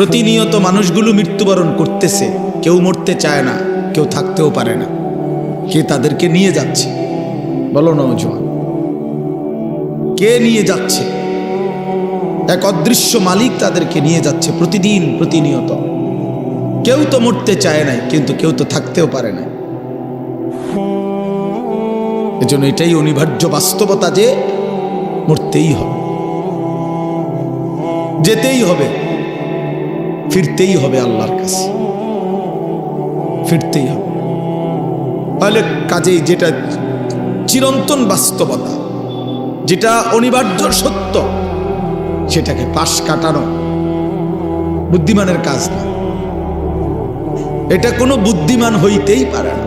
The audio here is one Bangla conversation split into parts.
প্রতিনিয়ত মানুষগুলো মৃত্যুবরণ করতেছে, কেউ মরতে চায় না, কেউ থাকতেও পারে না। কে তাদেরকে নিয়ে যাচ্ছে বলো নওজোয়ান? কে নিয়ে যাচ্ছে? এক অদৃশ্য মালিক তাদেরকে নিয়ে যাচ্ছে প্রতিদিন, প্রতিনিয়ত। কেউ তো মরতে চায় নাই, কিন্তু কেউ তো থাকতেও পারে না। এজন্য এটাই অনিবার্য বাস্তবতা যে মরতেই হবে, যেতেই হবে, ফিরতেই হবে আল্লাহর কাছে, ফিরতেই হবে। তাহলে কাজেই যেটা চিরন্তন বাস্তবতা, যেটা অনিবার্য সত্য, সেটাকে পাশ কাটানো বুদ্ধিমানের কাজ না। এটা কোনো বুদ্ধিমান হইতেই পারে না।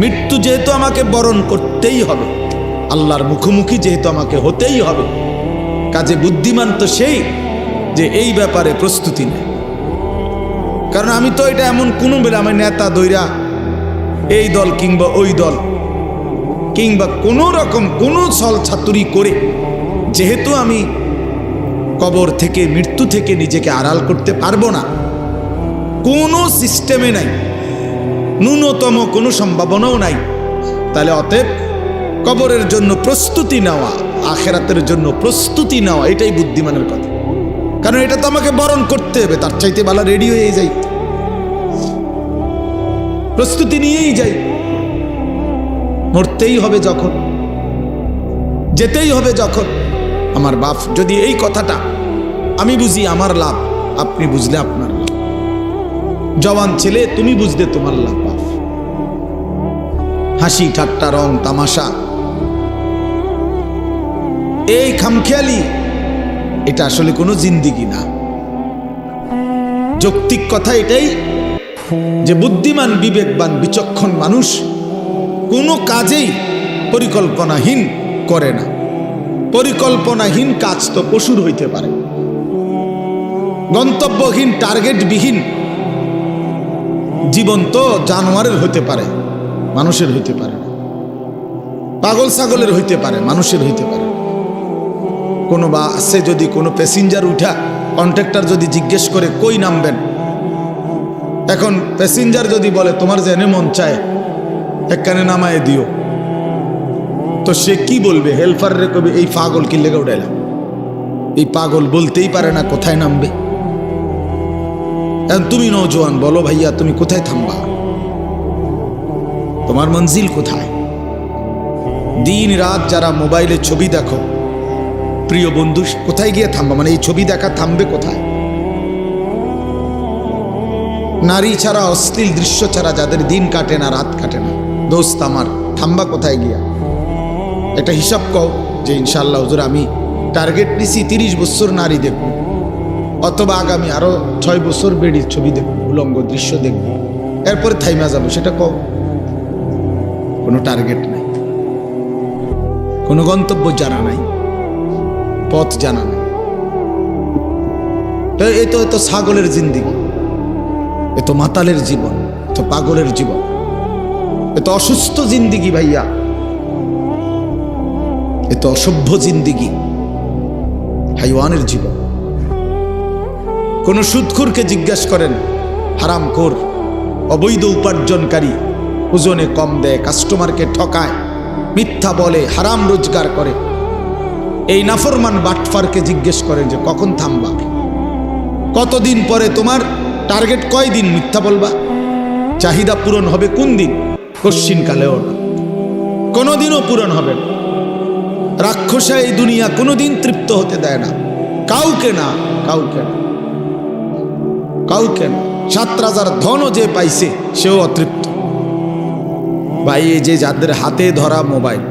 মৃত্যু যেহেতু আমাকে বরণ করতেই হবে, আল্লাহর মুখোমুখি যেহেতু আমাকে হতেই হবে, কাজে বুদ্ধিমান তো সেই যে এই ব্যাপারে প্রস্তুতি নেয়। কারণ আমি তো এটা এমন কোনো বেলা আমার নেতা দৈরা এই দল কিংবা ওই দল কিংবা কোনো রকম কোনো ছল ছাতুরি করে যেহেতু আমি কবর থেকে, মৃত্যু থেকে নিজেকে আড়াল করতে পারবো না, কোনো সিস্টেমে নাই, ন্যূনতম কোনো সম্ভাবনাও নাই, তাহলে অতএব কবরের জন্য প্রস্তুতি নেওয়া, আখেরাতের জন্য প্রস্তুতি নেওয়া, এটাই বুদ্ধিমানের কথা। কারণ এটা তো আমাকে বরণ করতে হবে, তার চাইতে ভালো রেডি হয়ে যাই, প্রস্তুতি নিয়েই যাই। মরতেই হবে যখন, যেতেই হবে যখন। আমার বাপ যদি এই কথাটা আমি বুঝি আমার লাভ, আপনি বুঝলে আপনার লাভ। জওয়ান ছেলে তুমি বুঝলে তোমার লাভ। বাপ হাসি ঠাট্টা রং তামাশা, এই খামখেয়ালি, এটা আসলে কোনো জিন্দিগি না। যৌক্তিক কথা এটাই যে বুদ্ধিমান, বিবেকবান, বিচক্ষণ মানুষ কোনো কাজেই পরিকল্পনাহীন করে না। পরিকল্পনাহীন কাজ তো পশুর হইতে পারে, গন্তব্যহীন, টার্গেটবিহীন জীবন তো জানোয়ারের হতে পারে, মানুষের হইতে পারে না। পাগল ছাগলের হইতে পারে, মানুষের হইতে পারে। কোনো বাসে যদি কোনো প্যাসেঞ্জার উঠা কন্ট্রাক্টর যদি জিজ্ঞেস করে কই নামবেন, এখন প্যাসেঞ্জার যদি বলে তোমার জেনে মন চায় একখানে নামায় দিও, তো সে কি বলবে? হেল্পার রে কবে এই পাগল কি লেগে উঠাইলাম? এই পাগল বলতেই পারে না কোথায় নামবে। এখন তুমি নওজোয়ান, বলো ভাইয়া তুমি কোথায় থামবা? তোমার মঞ্জিল কোথায়? দিন রাত যারা মোবাইলে ছবি দেখো, প্রিয় বন্ধু, কোথায় গিয়ে থামবা? মানে এই ছবি দেখা থামবে কোথায়? নারী ছাড়া, অশ্লীল দৃশ্য ছাড়া যাদের দিন কাটে না, রাত কাটে না, দোস্ত আমার, থামবা কোথায় গিয়া? একটা হিসাব কও যে ইনশাআল্লাহ হুজুর আমি টার্গেট নিছি 30 বছর নারী দেখব, অথবা আগামী আরো 6 বছর বেড়ির ছবি দেখব, উলঙ্গ দৃশ্য দেখব, এরপরে থাইমা যাবো, সেটা কও। কোনো টার্গেট নাই, কোনো গন্তব্য জানা নাই, পথ জানা নাই। এ তো ছাগলের জিন্দিগি, এ তো মাতালের জীবন, এ তো পাগলের জীবন, এ তো অসুস্থ জিন্দিগি ভাইয়া, এ তো অসভ্য জিন্দিগি, হাইওয়ানের জীবন। কোন সুদখোরকে জিজ্ঞেস করেন, হারামখোর, অবৈধ উপার্জনকারী, ওজনে কম দেয়, কাস্টমারকে ঠকায়, মিথ্যা বলে, হারাম রোজগার করে, এই নাফরমান বাটফারকে জিজ্ঞেস করেন যে কখন থামবা? কতদিন পরে তোমার টার্গেট, কয়দিন মিথ্যা বলবা? চাহিদা পূরণ হবে কোন দিন? কশ্চিন কালেও না, কোনোদিনও পূরণ হবে না। রাক্ষসা এই দুনিয়া কোনোদিন তৃপ্ত হতে দেয় না, কাউকে না, কাউকে না, কাউকে না। 7 রাজার ধনও যে পাইছে সেও অতৃপ্ত। ভাই এই যে যাদের হাতে ধরা মোবাইল,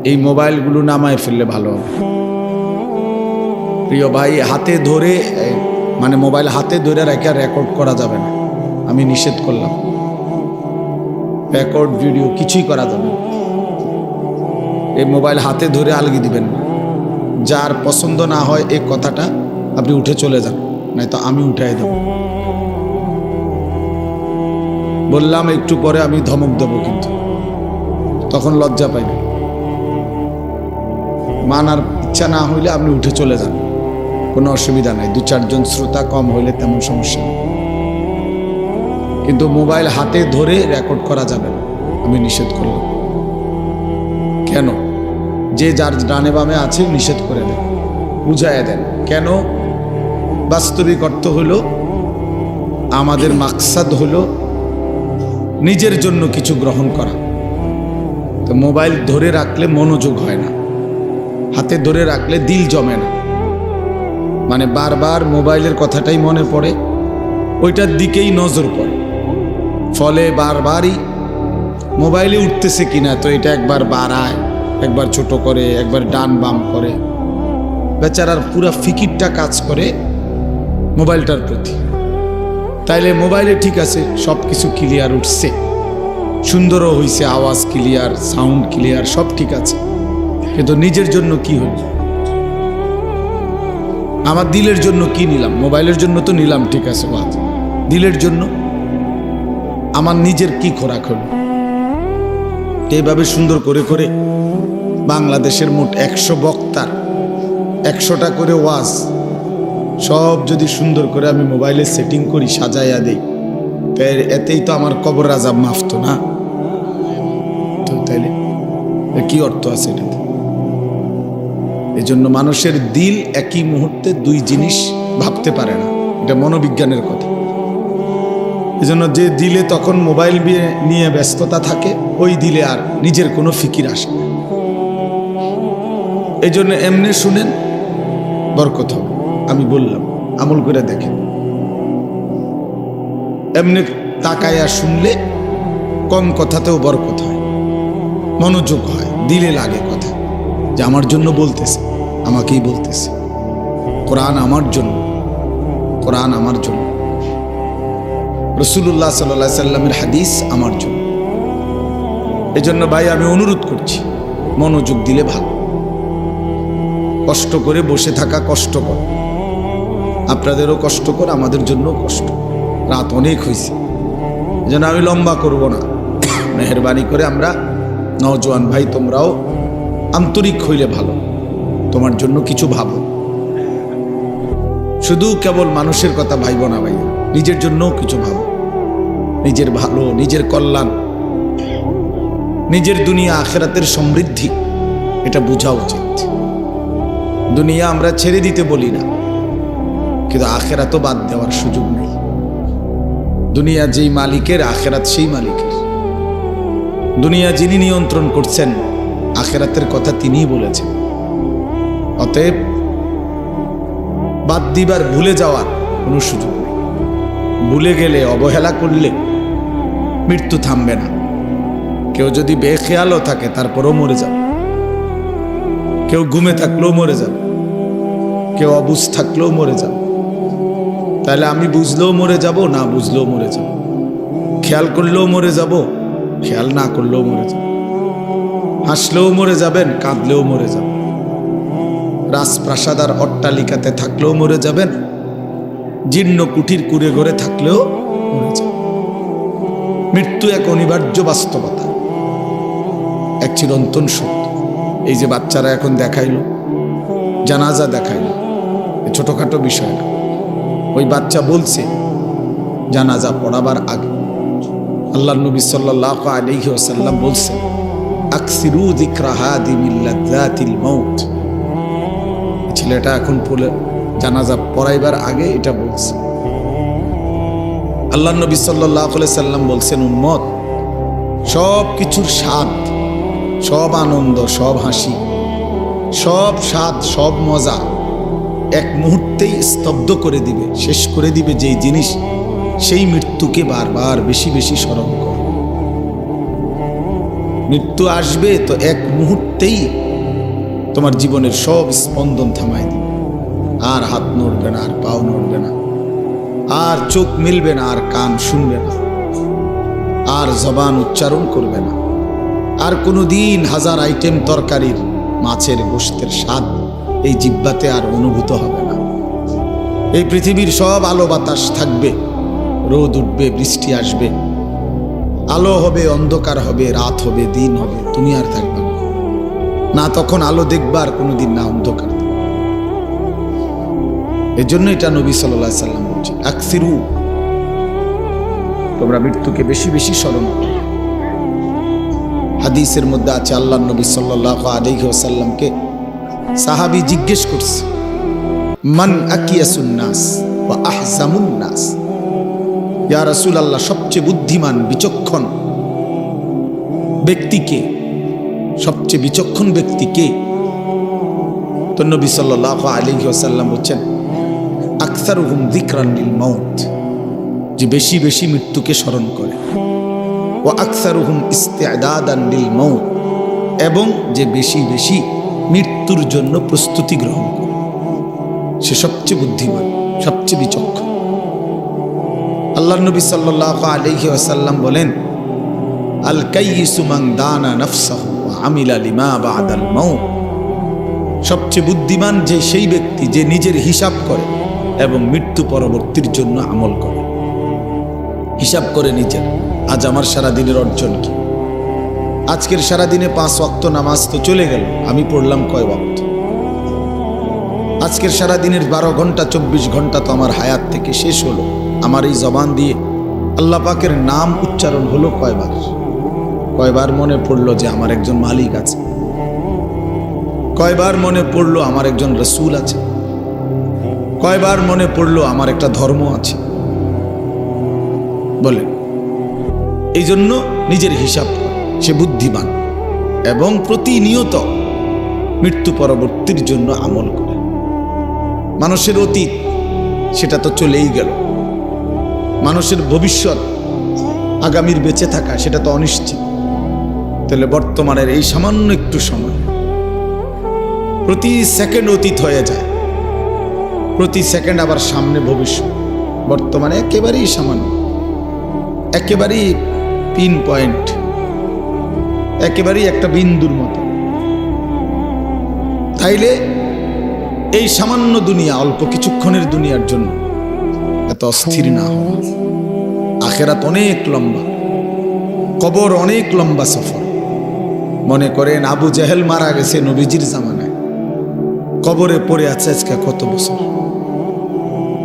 এই মোবাইলগুলো নামায় ফেললে ভালো হবে। প্রিয় ভাই, হাতে ধরে, মানে মোবাইল হাতে ধরে রেখে রেকর্ড করা যাবে না, আমি নিষেধ করলাম। রেকর্ড ভিডিও কিছুই করা যাবে না। এই মোবাইল হাতে ধরে আলগি দিবেন না। যার পছন্দ না হয় এই কথাটা আপনি উঠে চলে যান, নয়তো আমি উঠাই দেব। বললাম একটু পরে আমি ধমক দেব, কিন্তু তখন লজ্জা পাই না। মানার ইচ্ছা না হইলে আপনি উঠে চলে যান। কোনো অসুবিধা নাই, 2-4 জন শ্রোতা কম হইলে তেমন সমস্যা নেই। কিন্তু মোবাইল হাতে ধরে রেকর্ড করা যাবে না, আমি নিষেধ করলাম। কেন? যে যার ডানে বামে আছে নিষেধ করে দেন, বুঝাইয়া দেন। কেন? বাস্তবিক অর্থ হলো আমাদের মাকসাদ হলো নিজের জন্য কিছু গ্রহণ করা। তো মোবাইল ধরে রাখলে মনোযোগ হয় না, হাতে ধরে রাখলে দিল জমে না, মানে বারবার মোবাইলের কথাটাই মনে পড়ে, ওইটার দিকেই নজর পড়ে, ফলে বারবারই মোবাইলে উঠতেছে কিনা, তো এটা একবার বাড়ায়, একবার ছোট করে, একবার ডান বাম করে, বেচারার পুরা ফিকিরটা কাজ করে মোবাইলটার প্রতি। তাইলে মোবাইলে ঠিক আছে, সব কিছু ক্লিয়ার উঠছে, সুন্দরও হইছে, আওয়াজ ক্লিয়ার, সাউন্ড ক্লিয়ার, সব ঠিক আছে, কিন্তু নিজের জন্য কি হইল? আমার দিলের জন্য কি নিলাম? মোবাইলের জন্য তো নিলাম, ঠিক আছে, বাদ। দিলের জন্য আমার নিজের কি খোরাক হলো? এইভাবে সুন্দর করে করে বাংলাদেশের মোট 100 বক্তার 100টা করে ওয়াজ, সব যদি সুন্দর করে আমি মোবাইলে সেটিং করি, সাজাইয়া দেই, এতেই তো আমার কবর আযাব মাফ তো না? তো তাইলে কি অর্থ আছে এটাতে? এই জন্য মানুষের দিল একই মুহূর্তে 2 জিনিস ভাবতে পারে না, এটা মনোবিজ্ঞানের কথা। এই জন্য যে দিলে তখন মোবাইল নিয়ে ব্যস্ততা থাকে, ওই দিলে আর নিজের কোনো ফিকির আসে না। এই জন্য এমনি শুনেন, বরকত হবে। আমি বললাম, আমল করে দেখেন। এমনি তাকায়া শুনলে কম কথাতেও বরকত হয়, মনোযোগ হয়, দিলে লাগে কথা, যে আমার জন্য বলতেছে, আমাকেই বলতেছে, কোরআন আমার জন্য, কোরআন আমার জন্য, রাসূলুল্লাহ সাল্লাল্লাহু আলাইহি সাল্লামের হাদিস আমার জন্য। এই জন্য ভাই আমি অনুরোধ করছি, মনোযোগ দিলে ভালো। কষ্ট করে বসে থাকা কষ্টকর, আপনাদেরও কষ্টকর, আমাদের জন্য কষ্ট। রাত অনেক হয়েছে, এই জন্য আমি লম্বা করব না। মেহেরবানি করে আমরা নওজোয়ান ভাই, তোমরাও আন্তরিক হইলে ভালো, তোমার জন্য কিছু ভাবো। শুধু কেবল মানুষের কথা ভাইব না ভাই, নিজের জন্যও কিছু ভাবো। নিজের ভালো, নিজের কল্যাণ, নিজের দুনিয়া আখিরাতের সমৃদ্ধি, এটা বোঝা উচিত। দুনিয়া আমরা ছেড়ে দিতে বলি না, কিন্তু আখিরাতও বাদ দেওয়ার সুযোগ নেই। দুনিয়া যেই মালিকের, আখিরাত সেই মালিকের। দুনিয়া যিনি নিয়ন্ত্রণ করছেন, আখিরাতের কথা তিনিই বলেছেন। অতএব বাদ দিবার, ভুলে যাওয়ার কোনো সুযোগ নেই। ভুলে গেলে, অবহেলা করলে মৃত্যু থামবে না। কেউ যদি বেখেয়ালও থাকে তারপরও মরে যাবে, কেউ ঘুমে থাকলেও মরে যাবে, কেউ অবুঝ থাকলেও মরে যাবে। তাহলে আমি বুঝলেও মরে যাব, না বুঝলেও মরে যাব, খেয়াল করলেও মরে যাব, খেয়াল না করলেও মরে যাব, হাসলেও মরে যাবেন, কাঁদলেও মরে যাবেন, রাজপ্রাসাদ আর অট্টালিকাতে থাকলেও মরে যাবেন, জীর্ণ কুঠির কুড়ে ঘরে থাকলেও মরে যাবেন। মৃত্যু এক অনিবার্য বাস্তবতা, এক চিরন্তন সত্য। এই যে বাচ্চারা এখন দেখাইলো, জানাজা দেখাইলো, ছোটখাটো বিষয় না। ওই বাচ্চা বলছে জানাজা পড়াবার আগে, আল্লাহর নবী সাল্লাল্লাহু আলাইহি ওয়াসাল্লাম বলছেন, আকসিরু যিকরা হাদি মিন লাযযাতিল মাউত। ছেলেটা এখন জানাজা পড়াইবার আগে এটা বলছে। আল্লাহর নবী সাল্লাল্লাহু আলাইহি সাল্লাম বলছেন, উম্মত, সব কিছুর স্বাদ, সব আনন্দ, সব হাসি, সব স্বাদ, সব মজা এক মুহূর্তেই স্তব্ধ করে দিবে, শেষ করে দিবে যেই জিনিস, সেই মৃত্যুকে বারবার বেশি বেশি স্মরণ করো। মৃত্যু আসবে তো এক মুহূর্তেই তোমার জীবনের সব স্পন্দন থামাই দিবে। আর হাত নড়বে না, আর পাও নড়বে না, আর চোখ মিলবে না, আর কান শুনবে না, আর জবান উচ্চারণ করবে না, আর কোনো দিন 1000 আইটেম তরকারির, মাছের গোশতের স্বাদ এই জিহ্বাতে আর অনুভূত হবে না। এই পৃথিবীর সব আলো বাতাস থাকবে, রোদ উঠবে, বৃষ্টি আসবে, আলো হবে, অন্ধকার হবে, রাত হবে, দিন হবে, তুমি আর থাকবে না। না তখন আলো দেখবার কোনোদিন, না অন্ধকার। এজন্য এটা নবী সাল্লাল্লাহু আলাইহি সাল্লাম বলছেন, আকসিরু, তোমরা মৃত্যুকে বেশি বেশি স্মরণ করো। হাদিসের মধ্যে আছে আল্লাহর নবী সাল্লাল্লাহু আলাইহি ওয়াসাল্লামকে সাহাবী জিজ্ঞেস করছে, মান আকিয়াসুন নাস ওয়া আহজামুন নাস, ইয়া রাসূলুল্লাহ, সবচেয়ে বুদ্ধিমান বিচক্ষণ ব্যক্তি কে, সবচেয়ে বিচক্ষণ ব্যক্তি কে? তো নবী সাল্লাল্লাহু আলাইহি ওয়াসাল্লাম বলছেন, আকসারুহুম যিকরান লিল মাউত, যে বেশি বেশি মৃত্যুকে স্মরণ করে, ওয়া আকসারুহুম ইস্তিআদাদান লিল মাউত, এবং যে বেশি বেশি মৃত্যুর জন্য প্রস্তুতি গ্রহণ করে, সে সবচেয়ে বুদ্ধিমান, সবচেয়ে বিচক্ষণ। আল্লাহর নবী সাল্লাল্লাহু আলাইহি ওয়াসাল্লাম বলেন, আল কাইয়িসু মান দানা নাফসাহু ওয়া আমিলা লিমা বা'দাল মাউত, সবচেয়ে বুদ্ধিমান যে সেই ব্যক্তি যে নিজের হিসাব করে এবং মৃত্যু পরবর্তীর জন্য আমল করে। হিসাব করে নিজের, আজ আমার সারা দিনের অর্জন কি, আজকের সারা দিনে 5 ওয়াক্ত নামাজ তো চলে গেল, আমি পড়লাম কয় ওয়াক্ত? আজকের সারা দিনের 12 ঘন্টা 24 ঘন্টা তো আমার হায়াত থেকে শেষ হলো, আমার এই জবান দিয়ে আল্লাহ পাকের নাম উচ্চারণ হলো কয়বার? কয়বার মনে পড়লো যে আমার একজন মালিক আছে? কয়বার মনে পড়লো আমার একজন রসুল আছে? কয়বার মনে পড়লো আমার একটা ধর্ম আছে? বলে এই জন্য নিজের হিসাব করে, সে বুদ্ধিমান এবং প্রতিনিয়ত মৃত্যু পরবর্তীর জন্য আমল করে। মানুষের অতীত সেটা তো চলেই গেল, মানুষের ভবিষ্যৎ আগামীর বেঁচে থাকা সেটা তো অনিশ্চিত। তাহলে বর্তমানের এই সামান্য একটু সময়, প্রতি সেকেন্ড অতীত হয়ে যায়, প্রতি সেকেন্ড আবার সামনে ভবিষ্যৎ। বর্তমানে একেবারেই সামান্য, একেবারেই পিন পয়েন্ট, একেবারেই একটা বিন্দুর মতো। তাইলে এই সামান্য দুনিয়া, অল্প কিছুক্ষণের দুনিয়ার জন্য এত অস্থির না হওয়া। আখেরাত অনেক লম্বা, কবর অনেক লম্বা সফর। মনে করেন আবু জেহেল মারা গেছে নবীজির জামানায়, কবরে পড়ে আছে আজকে কত বছর?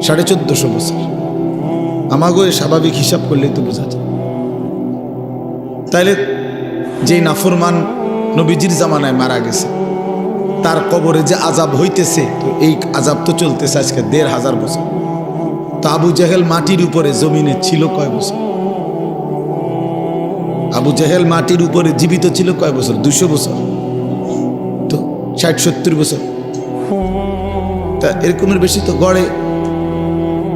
1450 বছর। আমাগো স্বাভাবিক হিসাব করলেই তো বোঝা যায়। তাইলে যে নাফরমান নবীজির জামানায় মারা গেছে, তার কবরে যে আজাব হইতেছে, তো এই আজাব তো চলতেছে আজকে 1500 বছর। তো আবু জেহেল মাটির উপরে জমিনে ছিল কয় বছর? আবু জেহেল মাটির উপরে জীবিত ছিল কয় বছর? 200 বছর। তো 60-70 বছর। তা এরকমের বেশি তো গড়ে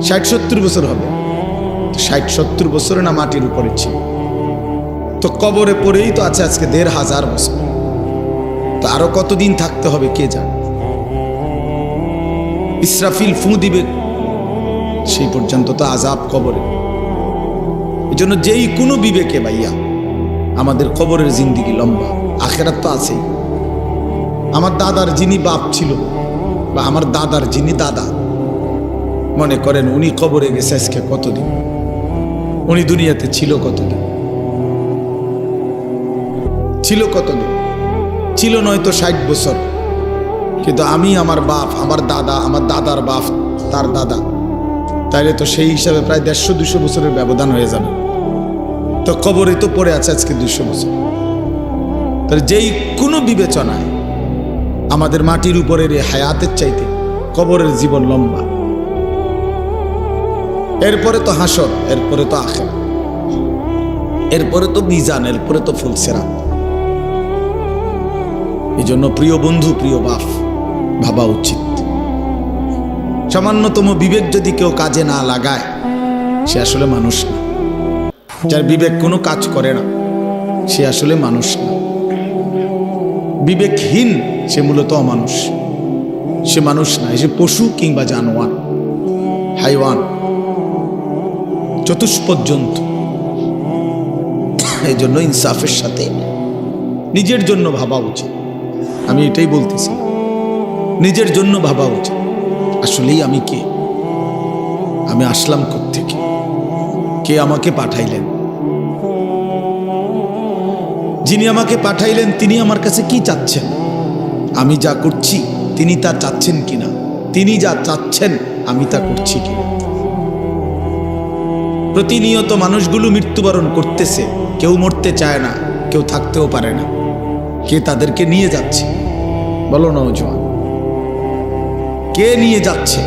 60-70 বছর হবে। 60-70 বছরে না মাটির উপরে ছিল, তো কবরে পড়েই তো আছে আজকে 1500 বছর। তো আরো কতদিন থাকতে হবে কে জানে। ইসরাফিল ফু দিবে, সেই পর্যন্ত তো আজাব কবরে। এই জন্য যেই কোনো বিবেকে ভাইয়া, আমাদের কবরের জিন্দিগি লম্বা, আখেরাত তো আছেই। আমার দাদার যিনি বাপ ছিল, বা আমার দাদার যিনি দাদা, মনে করেন উনি কবরে গেছে আজকে কতদিন, উনি দুনিয়াতে ছিল কতদিন? ছিল কতদিন? ছিল নয়তো 60 বছর। কিন্তু আমি, আমার বাপ, আমার দাদা, আমার দাদার বাপ, তার দাদা, তাইলে তো সেই হিসাবে প্রায় 150-200 বছরের ব্যবধান হয়ে যাবে। তো কবরে তো পড়ে আছে আজকে 200 বছর। তাহলে যেই কোনো বিবেচনায় আমাদের মাটির উপরের এই হায়াতের চাইতে কবরের জীবন লম্বা। এরপরে তো হাসর, এরপরে তো আখিরাত, এরপরে তো মিজান, এরপরে তো ফুলসিরাত। এই জন্য প্রিয় বন্ধু, প্রিয় বাপ, ভাবা উচিত। সামান্যতম বিবেক যদি কেউ কাজে না লাগায়, সে আসলে মানুষ না। যার বিবেক কোনো কাজ করে না, সে আসলে মানুষ না। বিবেকহীন সে মূলত অমানুষ, সে মানুষ না, সে পশু কিংবা জানোয়ার, হাইওয়ান, চতুষ্পদ জন্তু। এই জন্য ইনসাফের সাথে নিজের জন্য ভাবা উচিত। আমি এটাই বলতেছি, নিজের জন্য ভাবা উচিত। আসলেই আমি কে? আমি আসলাম কোত্থেকে? কে আমাকে পাঠাইলেন? যিনি আমাকে পাঠাইলেন তিনি আমার কাছে কি চাচ্ছেন? আমি যা করছি তিনি তা চাচ্ছেন কিনা? তিনি যা চাচ্ছেন আমি তা করছি কিনা। প্রতিনিয়ত মানুষগুলো মৃত্যুবরণ করতেছে, কেউ মরতে চায় না, কেউ থাকতেও পারে না। কে তাদেরকে নিয়ে যাচ্ছে বলো নওজোয়ান? কে নিয়ে যাচ্ছে?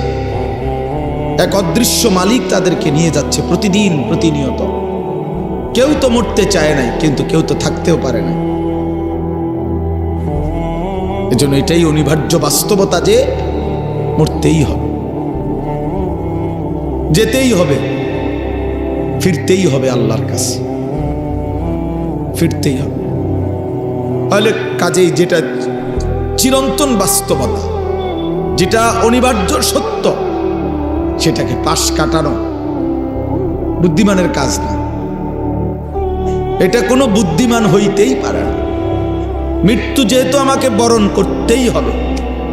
এক অদৃশ্য মালিক তাদেরকে নিয়ে যাচ্ছে প্রতিদিন, প্রতিনিয়ত। কেউ তো মরতে চায় নাই, কিন্তু কেউ তো থাকতেও পারে না। এজন্য এটাই অনিবার্য বাস্তবতা যে মরতেই হবে, যেতেই হবে, ফিরতেই হবে আল্লাহর কাছে, ফিরতেই হবে। তাহলে কাজেই যেটা চিরন্তন বাস্তবতা, যেটা অনিবার্য সত্য, সেটাকে পাশ কাটানো বুদ্ধিমানের কাজ না। এটা কোনো বুদ্ধিমান হইতেই পারে না। মৃত্যু যেহেতু আমাকে বরণ করতেই হবে,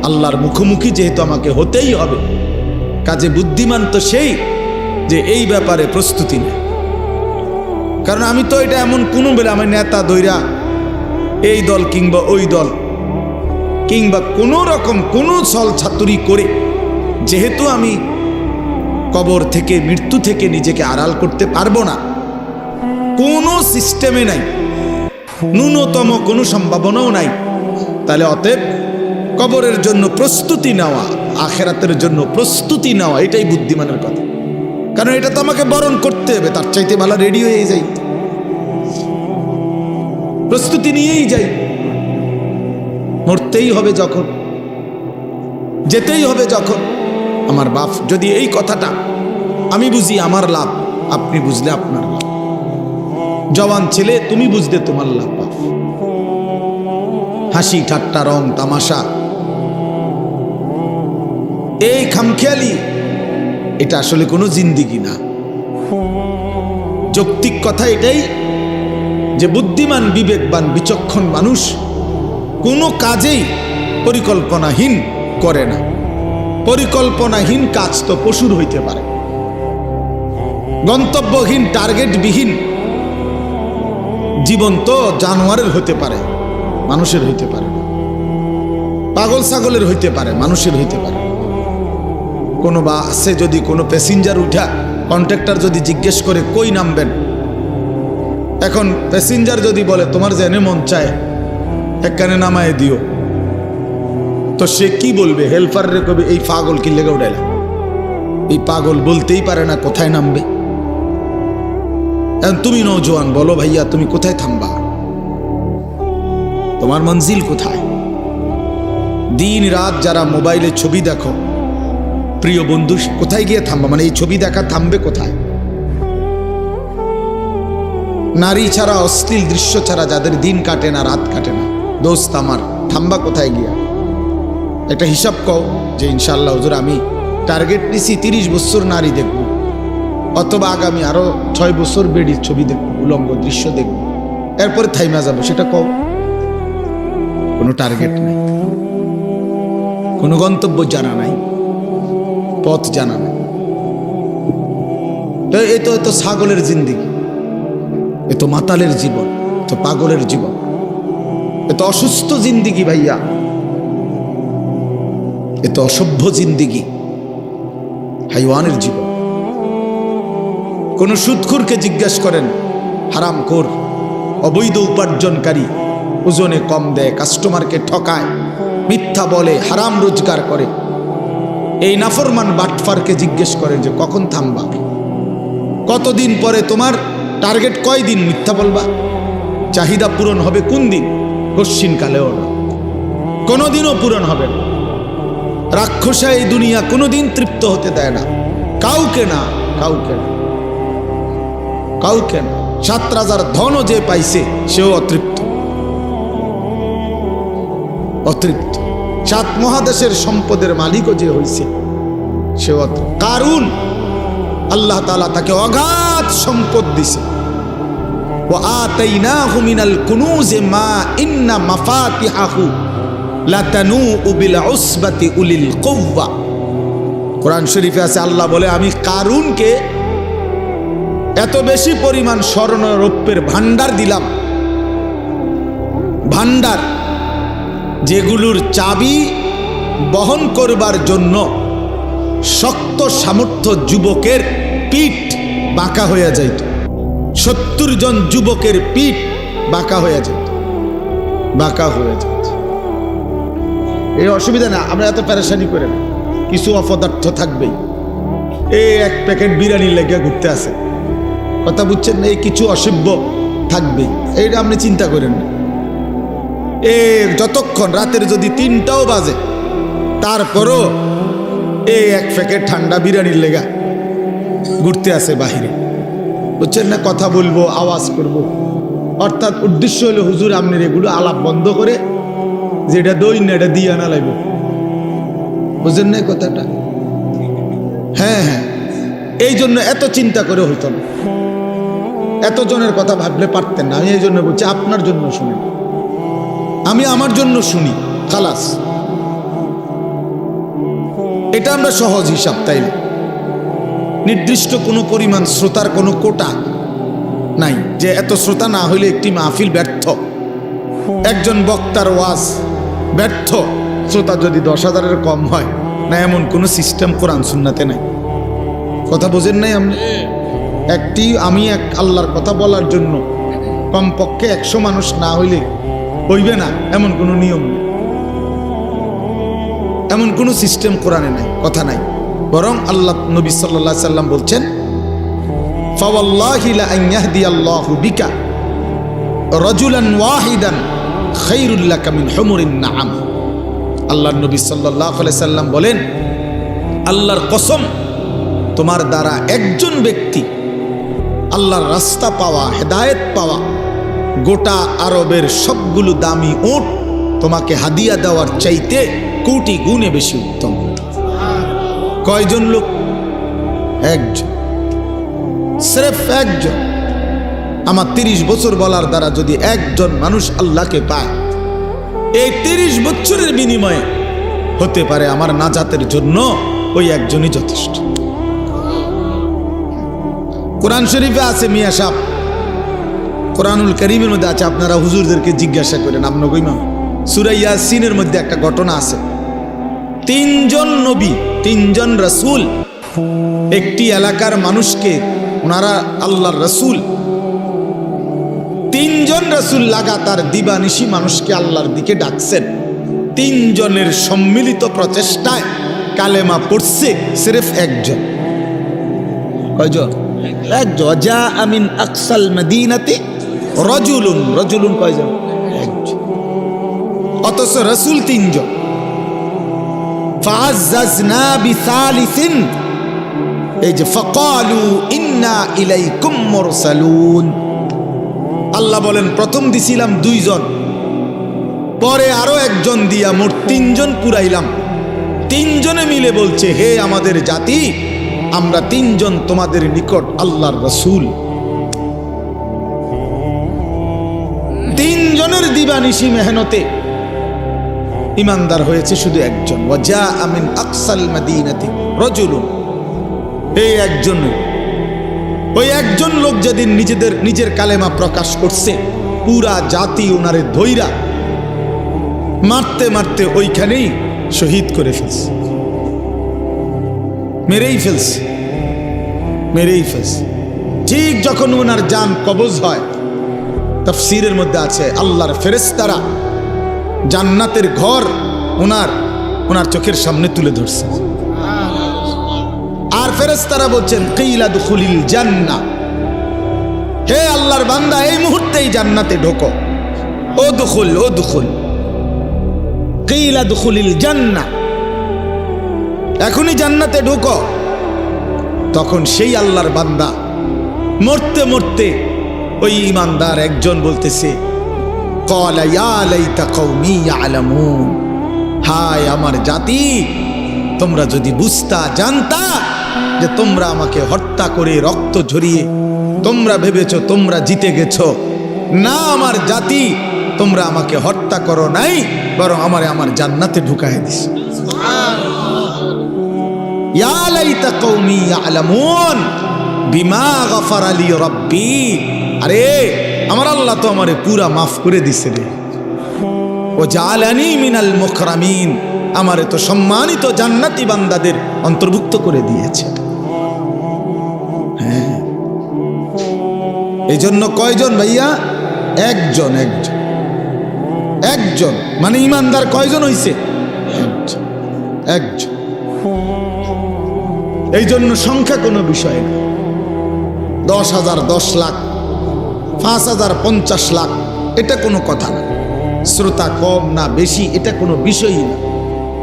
আল্লাহর মুখোমুখি যেহেতু আমাকে হতেই হবে, কাজে বুদ্ধিমান তো সেই যে এই ব্যাপারে প্রস্তুতি নেয়। কারণ আমি তো এটা এমন কোনো বেলা আমি নেতা দৈরা এই দল কিংবা ওই দল কিংবা কোনো রকম কোনো ছল ছাতুরি করে যেহেতু আমি কবর থেকে, মৃত্যু থেকে নিজেকে আড়াল করতে পারবো না, কোনো সিস্টেমে নাই, ন্যূনতম কোনো সম্ভাবনাও নাই, তাহলে অতএব কবরের জন্য প্রস্তুতি নেওয়া, আখেরাতের জন্য প্রস্তুতি নেওয়া, এটাই বুদ্ধিমানের কথা। কারণ এটা তো আমাকে বরণ করতে হবে, তার চাইতে ভালো রেডি হয়ে যাই, প্রস্তুতি নিয়েই যাই। মরতেই হবে যখন, যেতেই হবে যখন। আমার বাপ যদি এই কথাটা আমি বুঝি আমার লাভ, আপনি বুঝলে আপনার লাভ। জওয়ান ছেলে তুমি বুঝলে তোমার লাভ। বাপ হাসি ঠাট্টা রং তামাশা, এই খামখেয়ালি, এটা আসলে কোনো জিন্দিগি না। যৌক্তিক কথা এটাই যে বুদ্ধিমান, বিবেকবান, বিচক্ষণ মানুষ কোনো কাজেই পরিকল্পনাহীন করে না। পরিকল্পনাহীন কাজ তো পশুর হইতে পারে, গন্তব্যহীন, টার্গেটবিহীন জীবন তো জানোয়ারের হতে পারে, মানুষের হইতে পারে না। পাগল ছাগলের হইতে পারে, মানুষের হইতে পারে। কোনো বাসে যদি কোনো প্যাসেঞ্জার উঠা কন্ট্রাক্টর যদি জিজ্ঞেস করে কই নামবেন, এখন প্যাসেঞ্জার যদি বলে তোমার জেনে মন চায় একখানে নামায় দিও, তো সে কি বলবে? হেল্পার রে কবে এই পাগল কি লেগে উঠাইলা? এই পাগল বলতেই পারে না কোথায় নামবে। এখন তুমি নওজোয়ান, বলো ভাইয়া তুমি কোথায় থামবা? তোমার মঞ্জিল কোথায়? দিন রাত যারা মোবাইলে ছবি দেখো, প্রিয় বন্ধু, কোথায় গিয়ে থামবা? মানে এই ছবি দেখা থামবে কোথায়? নারী ছাড়া, অশ্লীল দৃশ্য ছাড়া যাদের দিন কাটে না, রাত কাটে না, দোস্ত আমার, থামবা কোথায় গিয়া? একটা হিসাব কও যে ইনশাআল্লাহ হুজুর আমি টার্গেট নিছি 30 বছর নারী দেখব, অথবা আগামী আরো 6 বছর বেডির ছবি দেখব, উলঙ্গ দৃশ্য দেখব, এরপরে থাইমা যাবো। সেটা কও। কোনো টার্গেট নাই, কোনো গন্তব্য জানা নাই, পথ জানা নাই। এ তো ছাগলের জিন্দিগি, এ তো মাতালের জীবন, তো পাগলের জীবন, এ তো অসুস্থ জিন্দিগি ভাইয়া, এ তো অসভ্য জিন্দিগি, হাইওয়ানের জীবন। কোন সুদখোরকে জিজ্ঞেস করেন, হারামখোর, অবৈধ উপার্জনকারী, ওজনে কম দেয়, কাস্টমারকে ঠকায়, মিথ্যা বলে, হারাম রোজগার করে, এই নাফরমান বাটফারকে জিজ্ঞেস করেন যে কখন থামবা? কতদিন পরে তোমার টার্গেট, কয়দিন মিথ্যা বলবা? চাহিদা পূরণ হবে কোন দিন? কশ্চিনকালেও না, কোনোদিনও পূরণ হবে না। রাক্ষসা এই দুনিয়া কোনোদিন তৃপ্ত হতে দেয় না কাউকে, না কাউকে, না কাউকে না। 7 রাজার ধনও যে পাইছে সেও অতৃপ্ত, অতৃপ্ত। 7 মহাদেশের সম্পদের মালিকও যে হইছে সেও অতৃপ্ত। কারুন আল্লাহ তাআলা তাকে অগাধ সম্পদ দিছে। ওয়া আতাইনাহু মিনাল কুনুজি মা ইন্না মাফাতিহাহু লাতানূউ বিল উসবাতি উলিল কুওয়া। কোরআন শরীফে আছে, আল্লাহ বলে আমি কারুনকে এত বেশি পরিমাণ স্বর্ণ রৌপ্যের ভান্ডার দিলাম, ভান্ডার যেগুলোর চাবি বহন করবার জন্য শক্ত সামর্থ্য যুবকের পিঠ বাঁকা হয়ে যাইত। 70 জন যুবকের পিঠ বাঁকা হয়ে যেত, বাঁকা হয়ে যেত। এই অসুবিধা না, আমরা এত পেরেশানি করে না। কিছু অপদার্থ থাকবেই, এই এক প্যাকেট বিরিয়ানি লেগে ঘুরতে আসে, কথা বুঝছেন না? এই কিছু অসভ্য থাকবেই, এইটা আপনি চিন্তা করেন না। যতক্ষণ রাতের যদি 3টাও বাজে, তারপরও এই এক প্যাকেট ঠান্ডা বিরিয়ানির লেগা ঘুরতে আসে বাহিরে, বুঝছেন না? কথা বলবো, আওয়াজ করব, অর্থাৎ উদ্দেশ্য হলো হুজুর আপনার এগুলো আলাপ বন্ধ করে যেটা দই না এটা দিয়ে আনা লাগবে, বুঝেন না কথাটা? হ্যাঁ হ্যাঁ, এই জন্য এত চিন্তা করে হইতো না, এত জনের কথা ভাবলে পারতেন না। আমি এই জন্য বলছি আপনার জন্য শুনি, আমি আমার জন্য শুনি, খালাস। এটা আমরা সহজ হিসাব, তাই না? নির্দিষ্ট কোনো পরিমাণ শ্রোতার কোনো কোটা নাই যে এত শ্রোতা না হইলে একটি মাহফিল ব্যর্থ, একজন বক্তার ওয়াজ ব্যর্থ, শ্রোতা যদি 10,000-এর কম হয় না, এমন কোনো সিস্টেম কোরআন সুন্নাতে নাই। কথা বোঝেন নাই আপনি? আমি এক আল্লাহর কথা বলার জন্য কমপক্ষে 100 মানুষ না হইলে হইবে না, এমন কোনো নিয়ম নেই, এমন কোনো সিস্টেম কোরআনে নাই, কথা নাই। বরং আল্লাহ নবী সাল্লাল্লাহু আলাইহি সাল্লাম বলছেন, ফাওয়াল্লাহি লা আন ইয়াহদিয়াল্লাহু বিকা রাজুলান ওয়াহিদান খায়রুল লাকা মিন হুমুরিন নাআম। আল্লাহর নবী সাল্লাল্লাহু আলাইহি সাল্লাম বলেন, আল্লাহর কসম, তোমার দ্বারা একজন ব্যক্তি আল্লাহর রাস্তা পাওয়া, হেদায়েত পাওয়া, গোটা আরবের সবগুলো দামি উট তোমাকে হাদিয়া দেওয়ার চাইতে কোটি গুণে বেশি উত্তম। কয়জন লোক? একজন, স্রেফ একজন। আমার 30 বছর বলার দ্বারা যদি একজন মানুষ আল্লাহকে পায়, এই 30 বছরের বিনিময়ে হতে পারে আমার নাজাতের জন্য ওই একজনই যথেষ্ট। কোরআন শরীফে আছে, মিয়া সাহেব, কোরআনুল কারীমের মধ্যে আছে, আপনারা হুজুরদেরকে জিজ্ঞাসা করেন। আপনাকে ইমাম সূরা ইয়াসিনের মধ্যে একটা ঘটনা আছে। 3 জন নবী, 3 জন রাসূল একটি এলাকার মানুষকে, ওনারা আল্লাহর রাসূল, 3 জন রাসূল লাগাতার দিবানিশি মানুষকে আল্লাহর দিকে ডাকছেন। 3 জনের সম্মিলিত প্রচেষ্টায় কালেমা পড়ছে সির্ফ একজন। কয়জন? একজন। যা আমিন আকসাল মদিনাতি রাজুলুন, রাজুলুন কয়জন? একজন। অথচ রাসূল 3 জন। ফাআজ্জাজনা বিসালিসিন, এই যে ফাকালু ইন্না ইলাইকুম মুরসালুন। আল্লাহ বলেন, প্রথম দিছিলাম 2 জন, পরে আরো একজন দিয়া মোট 3 জন পুরাইলাম। 3 জনে মিলে বলছে, হে আমাদের জাতি, আমরা 3 জন তোমাদের নিকট আল্লাহর রাসূল। 3 জনের দিবানিশি মেহনতে ইমানদার হয়েছে শুধু একজন। ওয়াজা আমিন আকসাল মদিনাতি রাজুলুন, এই একজন, ওই একজন লোক যেদিন নিজের কালেমা প্রকাশ করছে, পুরা জাতি ওনারে ধইরা মারতে মারতে ওইখানেই শহীদ করে ফেলছে, মেরেই ফেলছে, মেরেই ফেলছে। ঠিক যখন ওনার জান কবজ হয়, তাফসীরের মধ্যে আছে আল্লাহর ফেরেশতারা জান্নাতের ঘর ওনার চোখের সামনে তুলে ধরছে। আর ফেরেশতারা বলছেন, কিলা দুখুলিল জান্নাহ, হে আল্লাহর বান্দা, এই মুহূর্তেই জান্নাতে ঢোকো। ও দুখুল, ও দুখুল, কিলা দুখুলিল জান্নাহ, এখনই জান্নাতে ঢোকো। তখন সেই আল্লাহর বান্দা মরতে মরতে ওই ইমানদার একজন বলতেছে, ক্বালা ইয়া লাইতা কওমি ইয়ালামুন, হায় আমার জাতি, তোমরা যদি বুঝতা, জানতা যে তোমরা আমাকে হত্যা করে রক্ত ঝরিয়ে তোমরা ভেবেছো তোমরা জিতে গেছো। না আমার জাতি, তোমরা আমাকে হত্যা করো নাই, বরং আমার জান্নাতে ঢুকায় দিস। ইয়া লাইতা কওমি ইয়ালামুন বিমা গফারা লি রাব্বি, আরে আমার আল্লাহ তো আমারে পুরা মাফ করে দিছে রে। ও জালানি মিনাল মুকরামিন, আমারে তো সম্মানিত জান্নাতি বান্দাদের অন্তর্ভুক্ত করে দিয়েছে। হ্যাঁ, এই জন্য কয়জন ভাইয়া? একজন। একজন একজন মানে ইমানদার কয়জন হইছে? একজন। এই জন্য সংখ্যা কোনো বিষয় না। 10,000, 10 লাখ, 5,000, 50 লাখ, এটা কোনো কথা না। শ্রোতা কম না বেশি, এটা কোনো বিষয়ই না।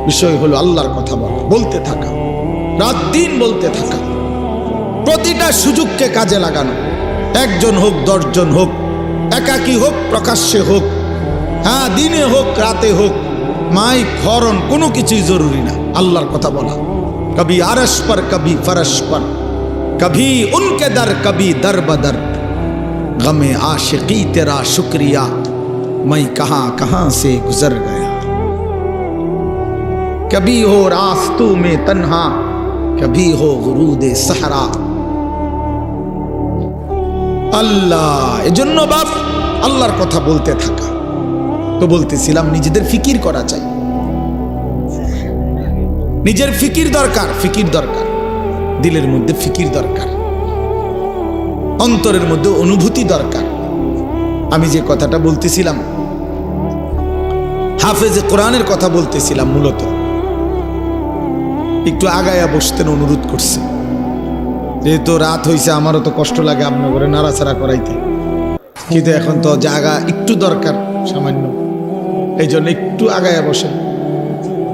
বিষয় হলো আল্লাহর কথা বলতে থাকা, রাত দিন বলতে থাকা, প্রতিটা সুযোগকে কাজে লাগানো। 1 জন হোক, 10 জন হোক, একাকী হোক, প্রকাশ্যে হোক, হ্যাঁ, দিনে হোক, রাতে হোক, মাইক, হরন, কোনো কিছুই জরুরি না। আল্লাহর কথা বলা, কবি আরশ পর, কবি ফরশ পর, কবি উনকে দর, কবি দর বদর, গমে आशिकी तेरा शुक्रिया, मैं कहां कहां से गुजर गया, कभी हो रास्तों में तन्हा, कभी हो गुरूदे सहरा। আল্লাহ, এজন্য বাপ আল্লাহর কথা বলতে থাকা। তো বলতেছিলাম নিজেদের ফিকির করা চাই, নিজের ফিকির দরকার, ফিকির দরকার, দিলের মধ্যে ফিকির দরকার, অন্তরের মধ্যে অনুভূতি দরকার। আমি যে কথাটা বলতেছিলাম, হাফেজে কোরআনের কথা বলতেছিলাম, মূলত একটু আগায়া বসতেন অনুরোধ করছে। যেহেতু রাত হয়েছে, আমারও তো কষ্ট লাগে আপনার ঘরে নাড়াচাড়া করাইতে, কিন্তু এখন তো জায়গা একটু দরকার সামান্য, এই জন্য একটু আগায়া বসেন,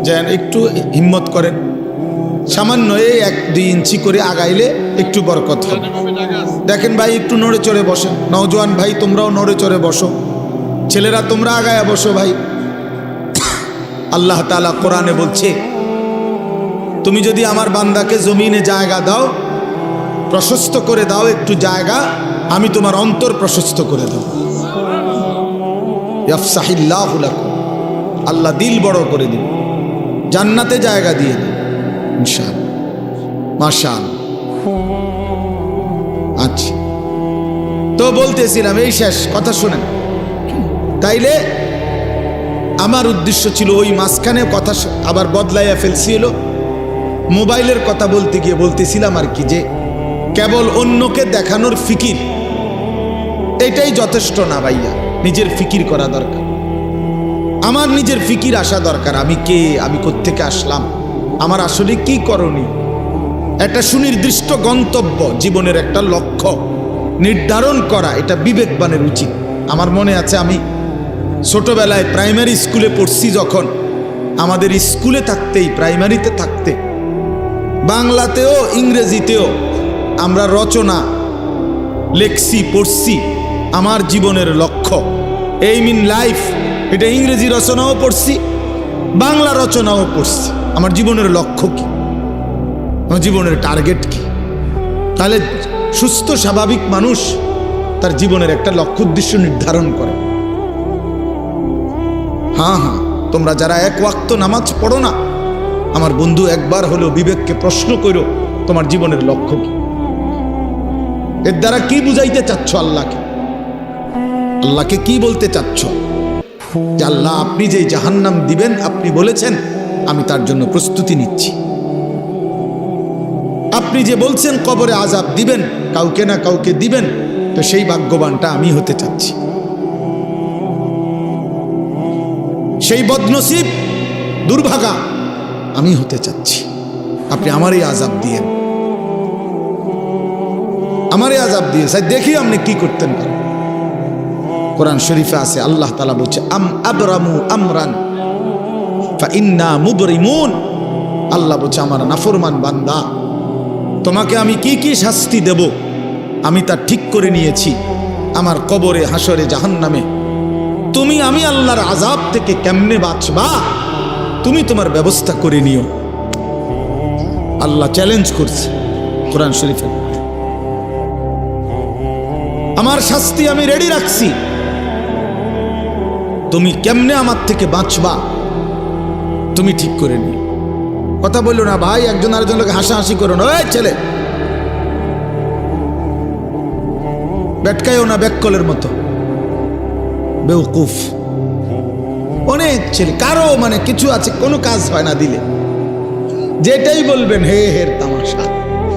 যেন একটু হিম্মত করেন। সামান্য এই 1-2 ইঞ্চি করে আগাইলে একটু বরকত হবে। দেখেন ভাই, একটু নড়ে চড়ে বসেন। নওজোয়ান ভাই, তোমরাও নড়ে চড়ে বসো। ছেলেরা তোমরা আগায়া বসো ভাই। আল্লাহ তাআলা কোরআনে বলছে, তুমি যদি আমার বান্দাকে জমিনে জায়গা দাও, প্রশস্ত করে দাও একটু জায়গা, আমি তোমার অন্তর প্রশস্ত করে দেব। ইয়াফসাহিল্লাহু লাকুম, আল্লাহ দিল বড় করে দিন, জান্নাতে জায়গা দিয়ে দিন ইনশাআল্লাহ। মাশাআল্লাহ। আচ্ছা, তো বলতেছিলাম, এই শেষ কথা শুনেন। তাইলে আমার উদ্দেশ্য ছিল, ওই মাঝখানে কথা আবার বদলাইয়া ফেলছিল। মোবাইলের কথা বলতে গিয়ে বলতেছিলাম আর কি, যে কেবল অন্যকে দেখানোর ফিকির এটাই যথেষ্ট না ভাইয়া, নিজের ফিকির করা দরকার। আমার নিজের ফিকির আসা দরকার। আমি কে, আমি কোত্থেকে আসলাম, আমার আসলে কি করণীয়, একটা সুনির্দিষ্ট গন্তব্য, জীবনের একটা লক্ষ্য নির্ধারণ করা, এটা বিবেকবানের উচিত। আমার মনে আছে, আমি ছোটবেলায় প্রাইমারি স্কুলে পড়ছি যখন, আমাদের স্কুলে থাকতেই, প্রাইমারিতে থাকতে, বাংলাতেও ইংরেজিতেও আমরা রচনা লেখছি, পড়ছি। আমার জীবনের লক্ষ্য, এইম ইন লাইফ, এটা ইংরেজি রচনাও পড়ছি, বাংলা রচনাও পড়ছি। আমার জীবনের লক্ষ্য কি, আমার জীবনের টার্গেট কি? তাহলে সুস্থ স্বাভাবিক মানুষ তার জীবনের একটা লক্ষ্য উদ্দেশ্য নির্ধারণ করে। হ্যাঁ হ্যাঁ, তোমরা যারা 1 ওয়াক্ত নামাজ পড়ো না, আমার বন্ধু, একবার হলেও বিবেককে প্রশ্ন করো, তোমার জীবনের লক্ষ্য কি? এর দ্বারা কি বুঝাইতে চাচ্ছ আল্লাহকে? আল্লাহকে কি বলতে চাচ্ছ? যে আল্লাহ, আপনি যে জাহান্নাম দিবেন, আপনি বলেছেন, আমি তার জন্য প্রস্তুতি নিচ্ছি। আপনি যে বলছেন কবরে আযাব দিবেন, কাউকে না কাউকে দিবেন, তো সেই ভাগ্যবানটা আমি হতে চাচ্ছি, সেই বদনসিব দুর্ভাগা আমি হতে চাচ্ছি। আপনি আমারই আযাব দিয়েন, আমারই আযাব দিয়ে দেখি আপনি কি করতেন পারেন। কোরআন শরীফে আছে, আল্লাহ তাআলা বলছে, আম আবরামু আমরান ফাইন্না মুবরিমুন। আল্লাহ বলছে, আমার নাফরমান বান্দা, তোমাকে আমি কি কি শাস্তি দেব আমি তা ঠিক করে নিয়েছি। আমার কবরে, হাসরে, জাহান্নামে আমি আল্লাহর আযাব থেকে কেমনে বাঁচবা, তুমি তোমার ব্যবস্থা করে নিও। আল্লাহ চ্যালেঞ্জ করছে কোরআন শরীফে, আমার শাস্তি আমি রেডি রাখছি, তুমি কেমনে আমার থেকে বাঁচবা তুমি ঠিক করে নিও। কথা বললো না ভাই, একজন আরেকজনকে হাসাহাসি করো না, ওই ছেলে বেটকায়ও না, ব্যাককলের মতো বেউকুফ। অনেক ছেলে, কারো মানে কিছু আছে কোনো কাজ হয় না দিলে, যেটাই বলবেন হে হের তামাশা,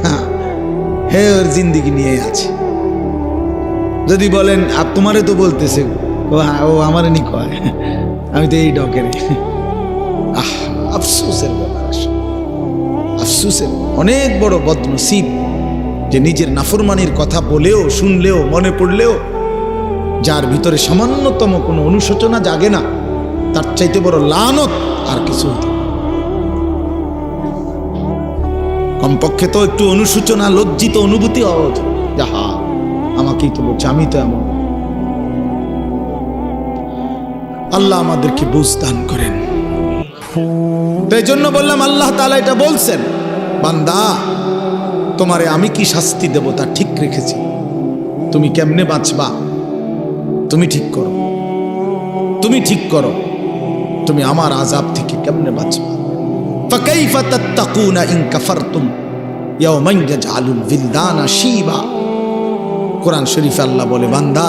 হ্যাঁ হে ওর জিন্দিগি নিয়ে আছে। যদি বলেন তোমারে তো বলতেছে, ও হ্যাঁ ও আমারে নি কয়, আমি তো এই ডকের। আফসোসের ব্যাপার, আফসোসের অনেক বড় বদনসিব যে নিজের নাফরমানির কথা বলেও শুনলেও মনে পড়লেও যার ভিতরে সামান্যতম কোনো অনুশোচনা জাগে না, তার চাইতে বড় লানত আর কিছু হতে। কমপক্ষে তো একটু অনুশোচনা লজ্জিত অনুভূতি হওয়া উচিত, যাহা আমাকেই তো বলছে, আমি তো এমন। আল্লাহ আমাদেরকে বুঝ দান করেন। তাই জন্য বললাম আল্লাহ তাআলা এটা বলছেন, বান্দা তোমারে আমি কি শাস্তি দেব তা ঠিক রেখেছি, তুমি কেমনে বাঁচবা তুমি ঠিক করো, তুমি ঠিক করো, তুমি আমার আযাব থেকে কেমনে বাঁচবা। ফাকাইফা তাত্তাকুনা ইন কাফারতুম ইয়াওমান ইয়াজআলুল বিলদানা শিবা। কোরআন শরীফে আল্লাহ বলে, বান্দা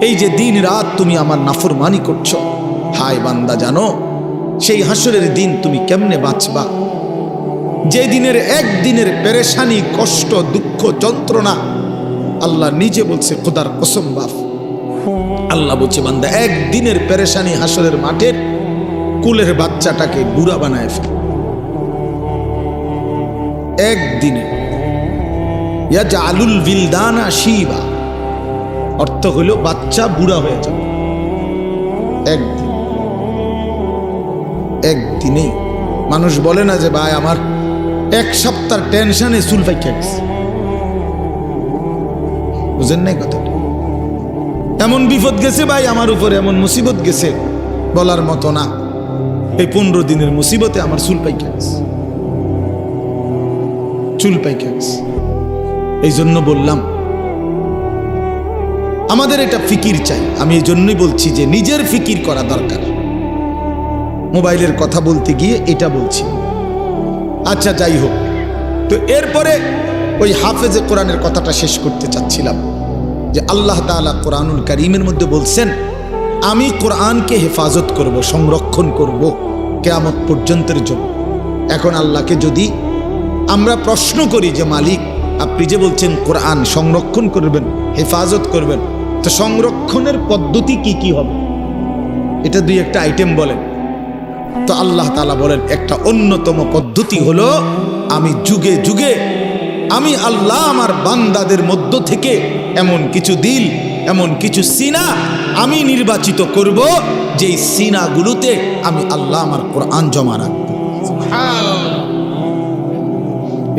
এই যে দিন রাত তুমি আমার নাফরমানি করছো, হায় বান্দা জানো সেই হাসরের দিন তুমি কেমনে বাঁচবা, যে দিনের একদিনের পেরেশানি কষ্ট দুঃখ যন্ত্রণা আল্লাহ নিজে বলছে, খোদার কসম বাপ, আল্লাহ বলছে বান্দা একদিনের পেরেশানি হাসরের মাঠের কুলের বাচ্চাটাকে বুড়া বানায় ফেলে, একদিনে। ইয়াজআলুল বিলদানা শিবা অর্থ হলো বাচ্চা বুড়া হয়ে যাবে একদিন, একদিনেই। মানুষ বলে না যে ভাই আমার এক সপ্তাহ টেনশনে চুল পাইকা গেছে, বুঝেন নাই কথাটা? এমন বিপদ গেছে ভাই আমার উপরে, এমন মুসিবত গেছে বলার মতো না। এই 15 দিনের মুসিবতে আমার চুল পাইকা গেছে, চুল পাইকা গেছে। এই জন্য বললাম আমাদের এটা ফিকির চাই। আমি এই জন্যই বলছি যে নিজের ফিকির করা দরকার। মোবাইলের কথা বলতে গিয়ে এটা বলছি। আচ্ছা যাই হোক, তো এরপরে ওই হাফেজে কোরআনের কথাটা শেষ করতে চাচ্ছিলাম যে আল্লাহ তাআলা কোরআনুল কারীমের মধ্যে বলছেন, আমি কোরআনকে হেফাজত করব, সংরক্ষণ করব কিয়ামত পর্যন্তের জন্য। এখন আল্লাহকে যদি আমরা প্রশ্ন করি যে মালিক আপনি যে বলছেন কোরআন সংরক্ষণ করবেন হেফাজত করবেন, তো সংরক্ষণের পদ্ধতি কি কি হবে, এটা দুই একটা আইটেম বলেন। তো আল্লাহ তাআলা বলেন একটা অন্যতম পদ্ধতি হলো, আমি যুগে যুগে আমি আল্লাহ আমার বান্দাদের মধ্য থেকে এমন কিছু দিল, এমন কিছু সিনা আমি নির্বাচিত করব, যেই সিনাগুলোতে আমি আল্লাহ আমার কোরআন জমা রাখবো।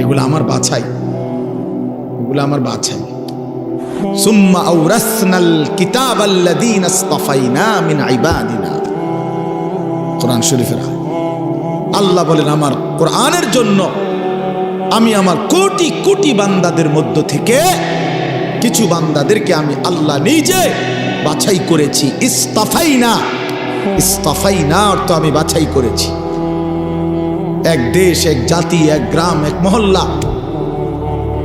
এগুলো আমার বাছাই, এগুলো আমার বাছাই। সুম্মা আওরাসনাল কিতাবাল্লাযীনা ইসতাফাইনা মিন ইবাদিনা। কোরআন শরীফের আল্লাহ বলেন আমার কোরআনের জন্য আমি আমার কোটি কোটি বান্দাদের মধ্য থেকে কিছু বান্দাদেরকে আমি আল্লাহ নিজে বাছাই করেছি। ইসতাফাইনা, ইসতাফাইনা অর্থ আমি বাছাই করেছি। এক দেশ, এক জাতি, এক গ্রাম, এক মহল্লা,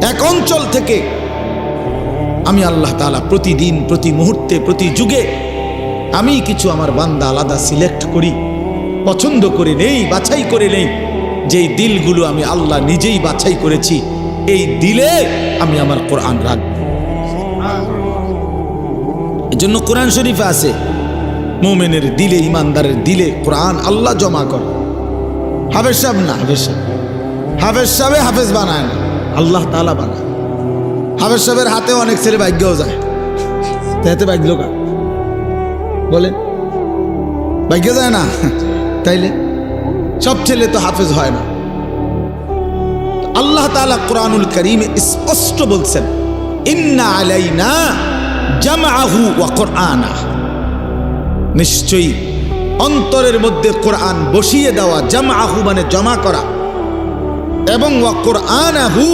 এক অঞ্চল থেকে আমি আল্লাহ তাআলা প্রতিদিন, প্রতি মুহূর্তে, প্রতি যুগে আমি কিছু আমার বান্দা আলাদা সিলেক্ট করি, পছন্দ করে নেই, বাছাই করে নেই। যেই দিলগুলো আমি আল্লাহ নিজেই বাছাই করেছি, এই দিলে আমি আমার কোরআন রাখব। এজন্য কোরআন শরীফে আছে মুমিনের দিলে, ইমানদারের দিলে কোরআন আল্লাহ জমা করে। হাফেজ সাহেব না, হাফেজ সাহেব হাফেজ বানায় না, আল্লাহ তাআলা বানায়। হাফেজ সাহেবের হাতে অনেক ছেলে ভাগ্যও যায়, তাতে ভাগ্য কার বলেন? ভাগ্য যায় না, তাইলে সব ছেলে তো হাফেজ হয় না। আল্লাহ তাআলা কোরআনুল কারীমে স্পষ্ট বলছেন, ইন্না আলাইনা জামআহু ওয়া কুরআনা, নিশ্চয়ই অন্তরের মধ্যে কোরআন বসিয়ে দেওয়া, জামআহু মানে জমা করা, এবং ওয়া কুরআনাহু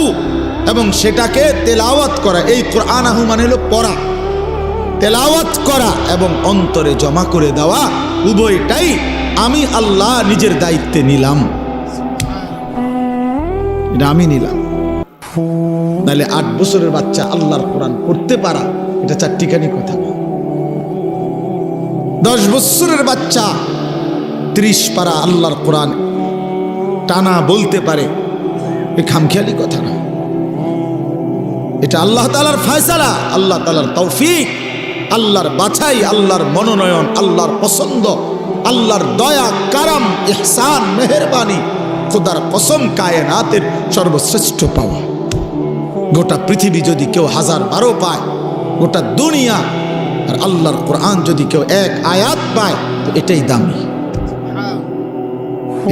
এবং সেটাকে তেলাওয়াত করা। এই কুরআনাহু মানে হলো পড়া, তেলাওয়াত করা এবং অন্তরে জমা করে দেওয়া, উভয়টাই আমি আল্লাহ নিজের দায়িত্বে নিলাম। এটা আমি নিলাম। নাহলে 8 বছরের বাচ্চা আল্লাহর কোরআন পড়তে পারা, এটা চারটিখানি কথা। 10 বছরের বাচ্চা 30 পারা আল্লাহর কোরআন টানা বলতে পারে, এ খামখেয়ালি কথা না। এটা আল্লাহ তাআলার ফয়সালা, আল্লাহ তাআলার তৌফিক, আল্লাহর বাছাই, আল্লাহর মনোনয়ন, আল্লাহর পছন্দ, আল্লাহর দয়া, কারাম, ইহসান, মেহেরবানি, খোদার কসম কায়নাতের সর্বশ্রেষ্ঠ পাওয়া। গোটা পৃথিবী যদি কেউ 1012 পায়, গোটা দুনিয়া আর আল্লাহর কোরআন যদি কেউ 1 আয়াত পায়, তো এটাই দামি,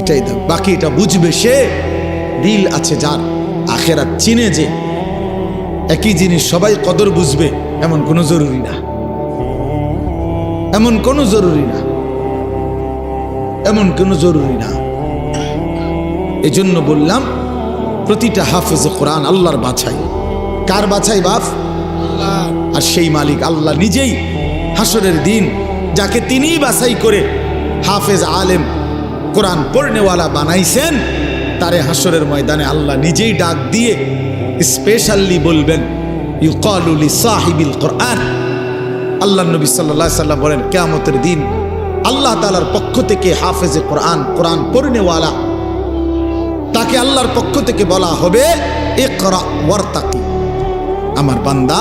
এটাই দামি। বাকি এটা বুঝবে সে, দিল আছে যার, আখেরাত চিনে যে। একই জিনিস সবাই কদর বুঝবে এমন কোনো জরুরি না, এমন কোনো জরুরি না, এমন কোনো জরুরি না। এজন্য বললাম প্রতিটা হাফেজে কোরআন আল্লাহর বাছাই। কার বাছাই বাপ? আর সেই মালিক আল্লাহ নিজেই হাসরের দিন যাকে তিনিই বাছাই করে হাফেজ আলেম কোরআন পড়নেওয়ালা বানাইছেন, তারে হাসরের ময়দানে আল্লাহ নিজেই ডাক দিয়ে স্পেশালি বলবেন, ইউকালু লিসাহিবিল কোরআন। আল্লাহ নবী সাল্লাল্লাহু আলাইহি সাল্লাম বলেন, কিয়ামতের দিন আল্লাহ তাআলার পক্ষ থেকে হাফেজে কোরআন, কোরআন পড়নেওয়ালা, তাকে আল্লাহর পক্ষ থেকে বলা হবে, ইকরা ওয়ারতাকি, আমার বান্দা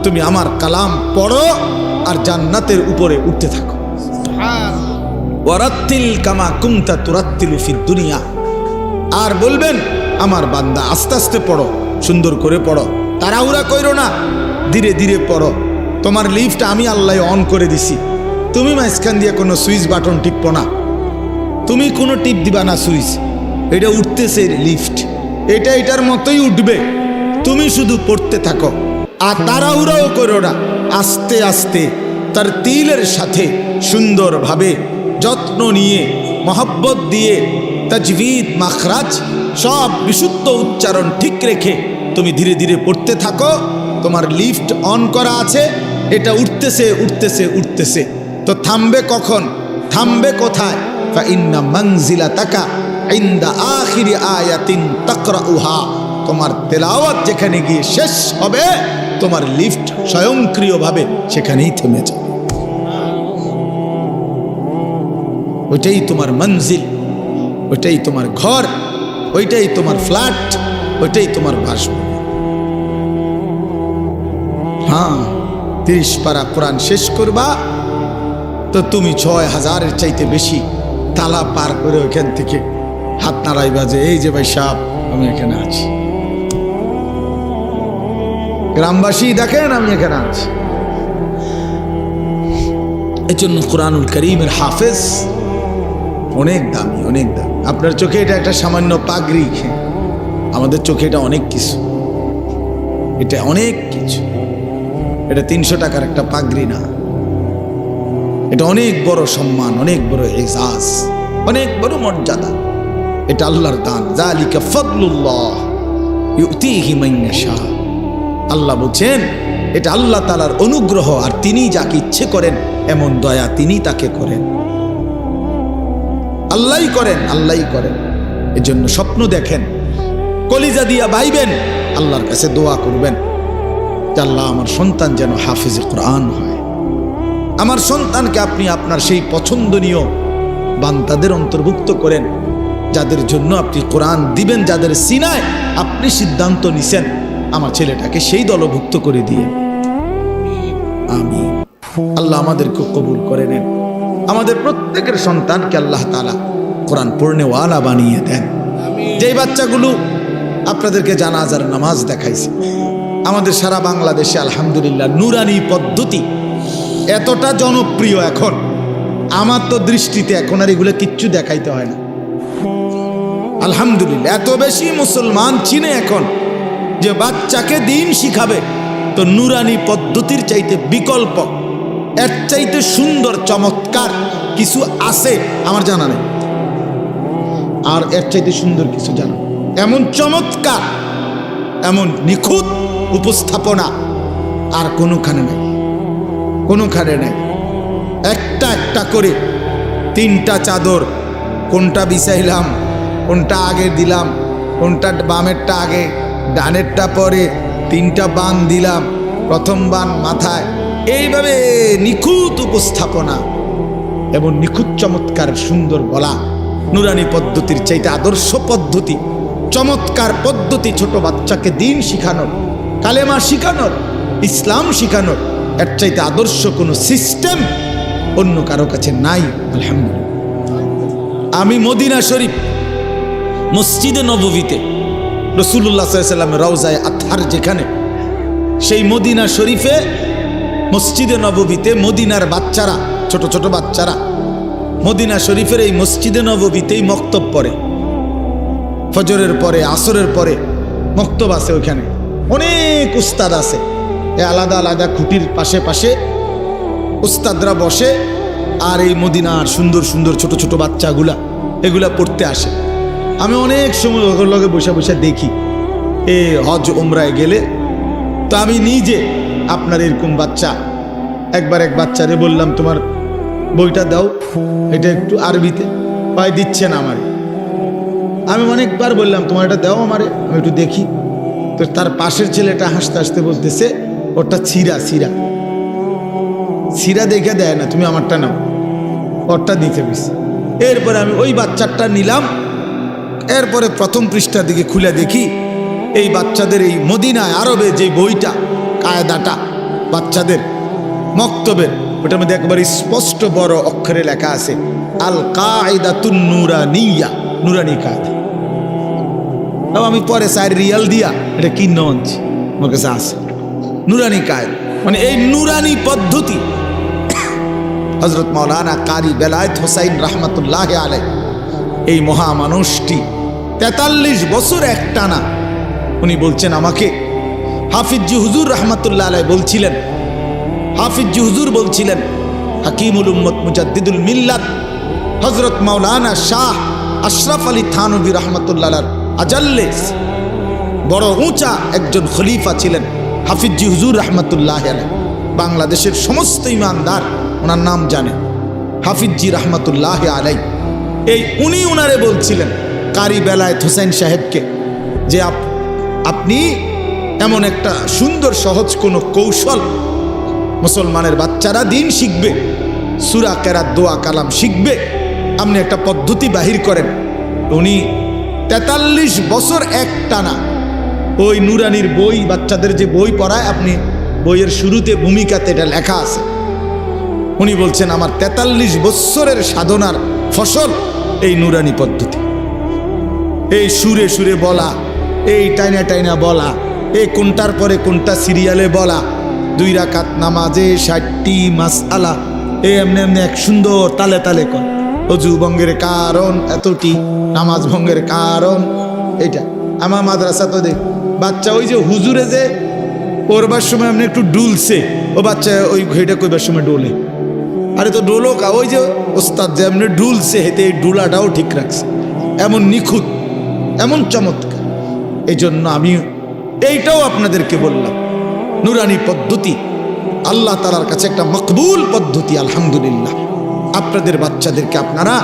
তুমি আমার কালাম পড়ো আর জান্নাতের উপরে উঠতে থাকো। ওয়ারাত্তিল কামা কুনতা তুরাত্তিলু ফিদ দুনিয়া, আর বলবেন আমার বান্দা আস্তে আস্তে পড়ো, সুন্দর করে পড়ো, তাড়াহুড়া কইরো না, ধীরে ধীরে পড়ো। তোমার লিফট আমি আল্লাহ অন করে দিছি, তুমি মাঝখান দিয়ে কোনো সুইচ বাটন টিপো না, তুমি কোনো টিপ দিবা না সুইচ, এটা উঠতেছে লিফট, এটা এটার মতোই উঠবে, তুমি শুধু পড়তে থাকো আর তাড়াহুড়াও করো না, আস্তে আস্তে তার তিলের সাথে সুন্দরভাবে যত্ন নিয়ে মহব্বত দিয়ে তাজবিদ, মাখরাজ সব বিশুদ্ধ উচ্চারণ ঠিক রেখে তুমি ধীরে ধীরে পড়তে থাকো। তোমার লিফট অন করা আছে, এটা উঠতেছে উঠতেছে উঠতেছে, তো থামবে কখন, থামবে কোথায়? ফাইন্না মানজিলাতাকা ইনদা আখিরি আয়াতিন তাকরাউহা, তোমার তেলাওয়াত যেখানে গিয়ে শেষ হবে, তোমার লিফট স্বয়ংক্রিয়ভাবে সেখানেই থেমে যাবে। ওইটাই তোমার মঞ্জিল, ওইটাই তোমার ঘর, ওইটাই তোমার ফ্ল্যাট, ওইটাই তোমার বাসভবন। হ্যাঁ, 30 পারা কোরআন শেষ করবা তো তুমি 6000-এর চাইতে বেশি তালা পার করে ওইখান থেকে হাত নাড়াইবা যে এই যে ভাই সাহেব আমি এখানে আছি, গ্রামবাসী দেখেন আমি এখানে আছি। এই জন্য কোরআনুল কারীমের হাফেজ অনেক দামি, অনেক দামি। আপনার চোখে এটা একটা সামান্য পাগড়ি, আমাদের চোখে এটা অনেক কিছু, এটা অনেক কিছু। এটা 300 টাকার একটা পাগড়ি না, এটা অনেক বড় সম্মান, অনেক বড় এজাজ, অনেক বড় মর্যাদা। এটা আল্লাহর দান, যালিকা ফাদলুল্লাহ ইউতিহি মান ইয়াশা। আল্লাহ বলছেন এটা আল্লাহ তাআলার অনুগ্রহ, আর তিনি যাকে ইচ্ছে করেন এমন দয়া তিনি তাকে করেন, আল্লাহই করেন, আল্লাহই করেন। এজন্য স্বপ্ন দেখেন, কলিজা দিয়া ভাইবেন, আল্লাহর কাছে দোয়া করবেন যে আল্লাহ আমার সন্তান যেন হাফেজে কোরআন হয়, আমার সন্তানকে আপনি আপনার সেই পছন্দনীয় বান্দাদের অন্তর্ভুক্ত করেন, যাদের জন্য আপনি কোরআন দিবেন, যাদের সিনায় আপনি সিদ্ধান্ত নিছেন আমার ছেলেটাকে সেই দলভুক্ত করে দিয়ে। আমিন। আল্লাহ আমাদেরকে কবুল করে নেন, আমাদের প্রত্যেকের সন্তানকে আল্লাহ তাআলা কোরআন পড়নেওয়ালা বানিয়ে দেন। যেই বাচ্চাগুলো আপনাদেরকে জানাজার নামাজ দেখাইছে, আমাদের সারা বাংলাদেশে আলহামদুলিল্লাহ নুরানি পদ্ধতি এতটা জনপ্রিয়, এখন আমার তো দৃষ্টিতে এখন আর এগুলো কিচ্ছু দেখাইতে হয় না। আলহামদুলিল্লাহ এত বেশি মুসলমান চিনে এখন যে বাচ্চাকে দিন শিখাবে, তো নুরানি পদ্ধতির চাইতে বিকল্প, এর চাইতে সুন্দর চমৎকার কিছু আছে আমার জানা নেই, আর এর চাইতে সুন্দর কিছু জানা, এমন চমৎকার, এমন নিখুঁত উপস্থাপনা আর কোনোখানে নাই, কোনোখানে নাই। একটা একটা করে 3টা চাদর, কোনটা বিছাইলাম, কোনটা আগে দিলাম, কোনটা বামেরটা আগে ডানেরটা পরে, 3টা বান দিলাম, প্রথম বান মাথায়, এইভাবে নিখুঁত উপস্থাপনা। এবং নিখুঁত চমৎকার সুন্দর বলা, নুরানি পদ্ধতির চাইতে আদর্শ পদ্ধতি, চমৎকার পদ্ধতি ছোট বাচ্চাকে দিন শিখানোর, কালেমা শিখানোর, ইসলাম শিখানোর, এর চাইতে আদর্শ কোনো সিস্টেম অন্য কারো কাছে নাই। আলহামদুলিল্লাহ। আমি মদিনা শরীফ মসজিদে নববীতে রাসূলুল্লাহ সাল্লাল্লাহু আলাইহি ওয়াসাল্লাম রওজায়ে আতহার যেখানে, সেই মদিনা শরীফে মসজিদে নববীতে মদিনার বাচ্চারা, ছোট ছোট বাচ্চারা মদিনা শরীফের এই মসজিদে নববীতেই মক্তব পড়ে। ফজরের পরে, আসরের পরে মক্তব আছে, ওইখানে অনেক উস্তাদ আছে, আলাদা আলাদা খুঁটির পাশে পাশে উস্তাদরা বসে, আর এই মদিনার সুন্দর সুন্দর ছোট ছোট বাচ্চাগুলা এগুলা পড়তে আসে। আমি অনেক সময় ওগুলোর লগে বসে বসে দেখি এ হজ উমরায় গেলে। তো আমি নিজে আপনার এরকম বাচ্চা, একবার এক বাচ্চারে বললাম তোমার বইটা দাও, এটা একটু আরবিতে, পাই দিচ্ছে না আমারে। আমি অনেকবার বললাম তোমার এটা দাও আমারে, আমি একটু দেখি। তো তার পাশের ছেলেটা হাসতে হাসতে বলতেছে ওটা ছিঁড়া ছিঁড়া ছিঁড়া দেখে দেয় না, তুমি আমারটা নাও, ওরটা দিতে বেশি। এরপরে আমি ওই বাচ্চারটা নিলাম। এরপরে প্রথম পৃষ্ঠার দিকে খুলে দেখি এই বাচ্চাদের এই মদিনায় আরবে যে বইটা, কায়দাটা বাচ্চাদের মক্তবের, ওটার মধ্যে একবারে স্পষ্ট বড় অক্ষরে লেখা আছে আল কায়দাতুন নুরানিয়া, নুরানি কায়দা। আমি পরে 4 রিয়াল দিয়া এটা কিনে আনছি, আমার কাছে আছে নুরানি কায়দা। মানে এই নুরানি পদ্ধতি হযরত মাওলানা কারি বেলায়েত হোসাইন রহমাতুল্লাহ আলাইহি, এই মহামানুষটি 43 বছর একটানা উনি বলছেন আমাকে। হাফিজি হুজুর রহমাতুল্লাহ আলাইহি বলছিলেন, হাফিজি হুজুর বলছিলেন, হাকিমুল উম্মত মুজাদ্দিদুল মিল্লাত হযরত মাওলানা শাহ আশরাফ আলী থানভী রহমাতুল্লাহ আলাইহি আজাল্লেস, বড় উঁচা একজন খলিফা ছিলেন হাফিজি হুজুর রহমাতুল্লাহ আলাইহি। বাংলাদেশের সমস্ত ইমানদার ওনার নাম জানে, হাফিজি রহমাতুল্লাহ আলাইহি। এই উনি উনারে বলছিলেন কারি বেলায়েত হোসেন সাহেবকে যে আপনি এমন একটা সুন্দর সহজ কোনো কৌশল, মুসলমানের বাচ্চারা দিন শিখবে, সূরা কেরাত দোয়া কালাম শিখবে, আপনি একটা পদ্ধতি বাহির করেন। উনি 43 বছর একটানা ওই নুরানির বই, বাচ্চাদের যে বই পড়ায়, আপনি বইয়ের শুরুতে ভূমিকাতে এটা লেখা আছে। উনি বলছেন আমার 43 বছরের সাধনার ফসল এই নুরানি পদ্ধতি, এই সুরে সুরে বলা, এই টাইনা টাইনা বলা, এই কোনটার পরে কোনটা সিরিয়ালে বলা, 2 রাকাত নামাজে 60টি মাসআলা, এই এমনি এমনি এক সুন্দর তালে তালে কর, অজু ভঙ্গের কারণ এতটি, নামাজ ভঙ্গের কারণ এটা। আমার মাদ্রাসা তো দেখ বাচ্চা ওই যে হুজুরে যে পড়বার সময় আপনি একটু ডুলছে, ও বাচ্চা ওই ঘেটা কইবার সময় ডোলে, আরে তো ডোলো কা, ওই যে ওস্তাদ যে এমনি ডুলছে হেতে এই ডুলাটাও ঠিক রাখছে, এমন নিখুঁত, এমন চমৎকার। এই জন্য আমি এইটাও আপনাদেরকে বললাম, নুরানি পদ্ধতি আল্লাহ তাআলার কাছে একটা মকবুল পদ্ধতি। আলহামদুলিল্লাহ, আপনাদের বাচ্চাদেরকে আপনারা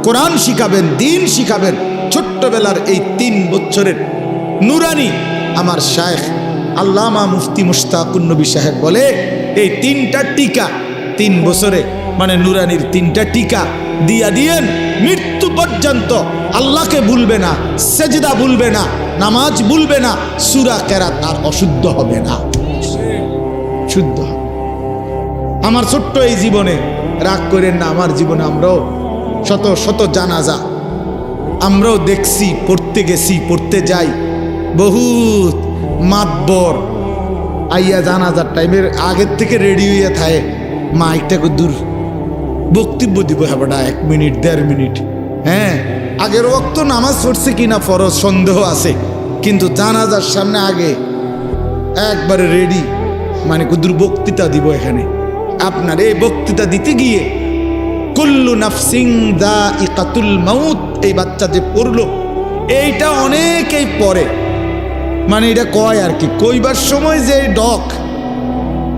কোরআন শিখাবেন, দিন শিখাবেন। ছোট্টবেলার এই 3 বছরের নুরানি, আমার শায়েখ আল্লামা মুফতি মুশতাকুন নবী সাহেব বলে এই 3টা টিকা 3 বছরে, মানে নুরানির 3টা টিকা দিয়া দিয়েন, মৃত্যু পর্যন্ত আল্লাহকে ভুলবে না, সেজদা ভুলবে না, নামাজ ভুলবে না, সূরা কেরাত আর অশুদ্ধ হবে না, শুদ্ধ হবে। আমার ছোট্ট এই জীবনে, রাগ করেন না, আমার জীবনে আমরাও শত শত জানাজা আমরাও দেখছি, পড়তে গেছি, পড়তে যাই, বহুত মাতবর আইয়া জানাজার টাইমের আগের থেকে রেডি হইয়া থাকে, মাইকটাকে দূর বক্তব্য দিব, হ্যাঁ 1 মিনিট 1.5 মিনিট, হ্যাঁ আগের ওয়াক্ত নামাজ পড়ছে কিনা ফরজ সন্দেহ আছে, কিন্তু জানাজার সামনে আগে একবারে রেডি, মানে কুদুর বক্তৃতা দিব এখানে। আপনার এই বক্তৃতা দিতে গিয়ে কুল্লু নাফসিন যায়িকাতুল মাউত, এই বাচ্চা যে পড়লো এইটা অনেকেই পড়ে, মানে এটা কয় আর কি, কইবার সময় যে ডক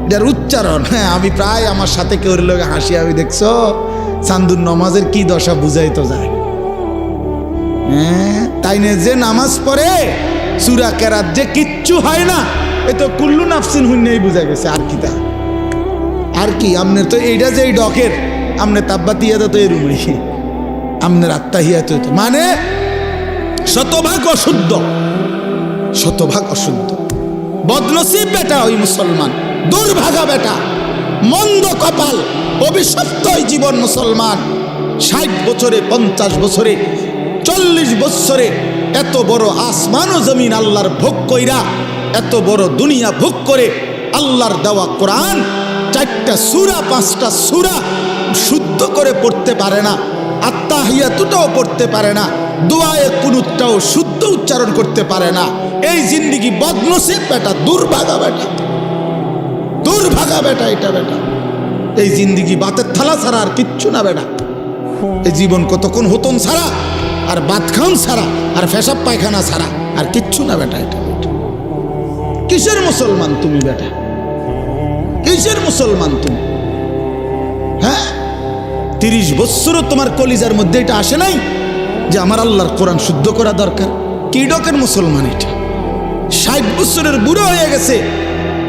এটার উচ্চারণ, হ্যাঁ আমি প্রায় আমার সাথে কেউ লোকে হাসি, আমি দেখছো চান্দুর নামাজের কি দশা বুঝাই তো যায়, হ্যাঁ তাই না, যে নামাজ পড়ে সূরা কেরাত যে কিচ্ছু হয় না, এ তো কুল্লু নাফসিন হুন্নেই বুঝা গেছে, আর কি তা আর কি। আপনার তো এইটা যে ডকের আমনে তাব্বাতিয়াদা তো এরুমই, আমনের আত্মাহিয়াত মানে শতভাগ অশুদ্ধ, শতভাগ অশুদ্ধ। বদনসিব বেটা ওই মুসলমান, দুর্ভাগা বেটা, মন্দ কপাল, অভিশপ্ত ওই জীবন মুসলমান। 60 বছরে, 50 বছরে, 40 বছরে এত বড় আসমান ও জমিন আল্লাহর ভোগ কইরা, এত বড় দুনিয়া ভোগ করে আল্লাহর দেওয়া কোরআন 4টা সূরা 5টা সূরা শুদ্ধ করে পড়তে পারে না, আত্তাহিয়াতুটাও পড়তে পারে না, দোয়ায়ে কুনুতটাও শুদ্ধ উচ্চারণ করতে পারে না। এই জিন্দেগি বদনসিব বেটা, দুর্ভাগা বেটা, দুর্ভাগা বেটা এটা বেটা। এই জিন্দেগি বাতের থালা ছাড়া আর কিচ্ছু না বেটা। এই জীবন কতক্ষণ হতন ছাড়া আর বাত খান ছাড়া আর পেশাব পায়খানা ছাড়া আর কিচ্ছু না বেটা এটা বেটা। কিসের মুসলমান তুমি বেটা, কিসের মুসলমান তুমি? হ্যাঁ, 30 বছরও তোমার কলিজার মধ্যে এটা আসে নাই যে আমার আল্লাহর কোরআন শুদ্ধ করা দরকার? কি ডকের মুসলমান এটা? 60 বছরের বুড়ো হয়ে গেছে,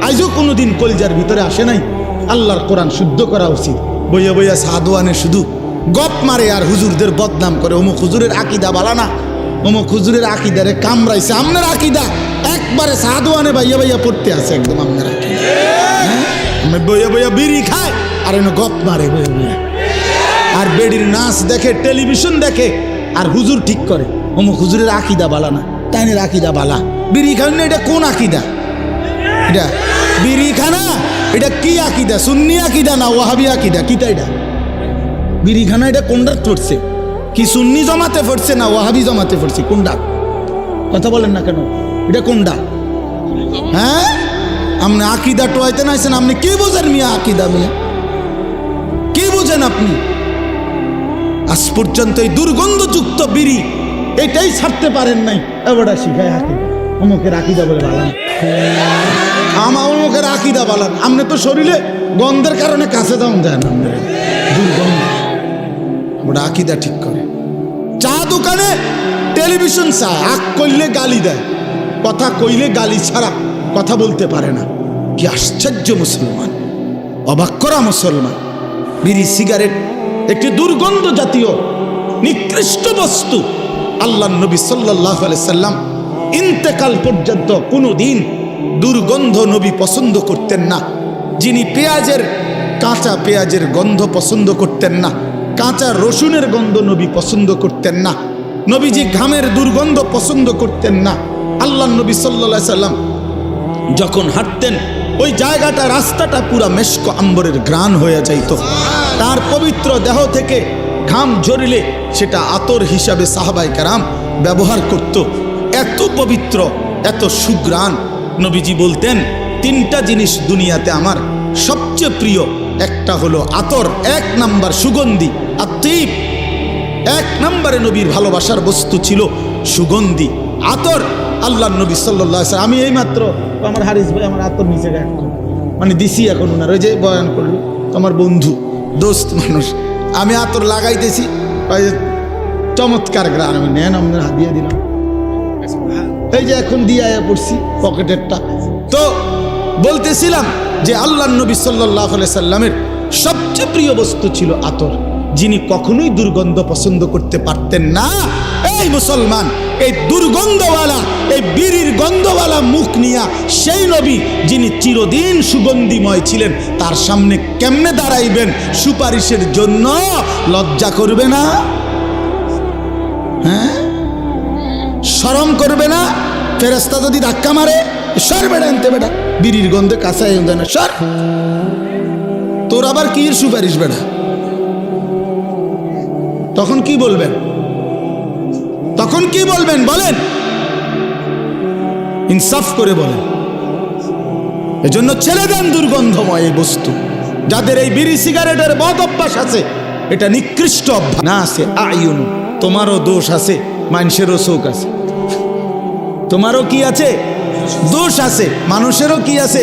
আজও কোনোদিন কলিজার ভিতরে আসে নাই আল্লাহর কোরআন শুদ্ধ করা উচিত। বইয়া বইয়া সাদওয়ানে শুধু গপ মারে আর হুজুরদের বদনাম করে। অমুক হুজুরের আকিদা বালা না, অমুক হুজুরের আকিদারে কামড়াইছে। আপনার আকিদা একবারে সাদওয়ানে বাইয়া বাইয়া পড়তে আছে একদম আপনার আকিদা। আমি বইয়া বইয়া বিড়ি খায় আর এনে গপ মারে বইয়া বইয়া, আর বেডির নাচ দেখে, টেলিভিশন দেখে, আর হুজুর ঠিক করে অমুক হুজুরের আকিদা বালা না, তাইনের আকিদা বালা। বিড়ি খান না, এটা কোন আকিদা? এটা বিড়ি খানা, এটা কি আকিদা? সুন্নি আকিদা না ওয়াহাবি আকিদা? কিটা এটা? বিড়ি খানা এটা কোনটা পড়ছে? কি সুন্নি জমাতে পড়ছে না ওয়াহাবি জমাতে পড়ছে? কোনটা? কথা বলেন না কেন? এটা কোনটা? হ্যাঁ, আপনি আকিদা টোয়াইতে নাইছেন, আপনি কি বোঝেন মিয়া? আকিদা মিয়া কি বোঝেন আপনি? আজ পর্যন্ত এই দুর্গন্ধযুক্ত বিড়ি এটাই ছাড়তে পারেন নাই। এবারটা শিখায় আকিদা, অমুকের আকিদা বলে বালান, আমার অমুকের আকিদা বালান। আপনি তো শরীরে গন্ধের কারণে কাছে যাওয়া যায় না, দুর্গন্ধ। ওটা আকিদা ঠিক করে। চা দোকানে টেলিভিশন চা, আগ করলে গালি দেয়, কথা কইলে গালি ছাড়া কথা বলতে পারে না। কি আশ্চর্য মুসলমান, অবাক করা মুসলমান। বিড়ি সিগারেট একটি দুর্গন্ধ জাতীয় নিকৃষ্ট বস্তু। আল্লাহ নবী সাল্লাল্লাহু আলাইহি সাল্লাম ইন্তেকাল পর্যন্ত কোনোদিন দুর্গন্ধ নবী পছন্দ করতেন না। যিনি কাঁচা পেঁয়াজের গন্ধ পছন্দ করতেন না, কাঁচা রসুনের গন্ধ নবী পছন্দ করতেন না, নবীজি ঘামের দুর্গন্ধ পছন্দ করতেন না। আল্লাহ নবী সাল্লাল্লাহু আলাইহি সাল্লাম যখন হাঁটতেন ওই জায়গাটা, রাস্তাটা পুরা মেশক আম্বরের ঘ্রাণ হয়ে যাইত। তার পবিত্র দেহ থেকে ঘাম ঝরিলে সেটা আতর হিসাবে সাহাবায়ে কেরাম ব্যবহার করত। এত পবিত্র, এত সুঘ্রাণ। নবীজি বলতেন 3টা জিনিস দুনিয়াতে আমার সবচেয়ে প্রিয়। একটা হলো আতর, 1 নাম্বার সুগন্ধি, আতিব। 1 নম্বরে নবীর ভালোবাসার বস্তু ছিল সুগন্ধি, আতর। আল্লাহ নবী সাল্লাল্লাহু আলাইহি ওয়াসাল্লাম, আমি এই মাত্র আমার হারিস ভাই আমার আতর নিচে গায়ে মানে দিছি, এখন ওনার ওই যে বয়ান করলো তোমার বন্ধু দোস্ত মানুষ, আমি আতর লাগাইতেছি, চমৎকার গ্রাম, আমি নেন আপনার হাত দিয়ে দিলাম, এই যে এখন দিয়ে পড়ছি পকেটেরটা। তো বলতেছিলাম যে আল্লাহ নবী সাল্লাল্লাহু আলাইহি সাল্লামের সবচেয়ে প্রিয় বস্তু ছিল আতর, যিনি কখনোই দুর্গন্ধ পছন্দ করতে পারতেন না। এই মুসলমান, এই দুর্গন্ধওয়ালা, এই বিড়ির গন্ধওয়ালা মুখ নিয়া সেই নবী যিনি চিরদিন সুগন্ধিময় ছিলেন, তার সামনে কেমনে দাঁড়াইবেন সুপারিশের জন্য? লজ্জা করবে না? হ্যাঁ, শরম করবে না? ফেরেশতা যদি ধাক্কা মারে, সর বেড়া আনতে বেটা, বিড়ির গন্ধে কাছে না, সর, তোর আবার কি সুপারিশ বেড়া? তখন কি বলবেন? তখন কি বলবেন বলেন? ইনসাফ করে বলেন। এজন্য ছেড়ে দেন দুর্গন্ধময় এই বস্তু। যাদের এই বিড়ি সিগারেটের বদ অভ্যাস আছে, এটা নিকৃষ্ট অভ্যাস না। আছে আয়ুন, তোমারও দোষ আছে, মানুষেরও চোখ আছে। তোমারও কি আছে? দোষ আছে। মানুষেরও কি আছে?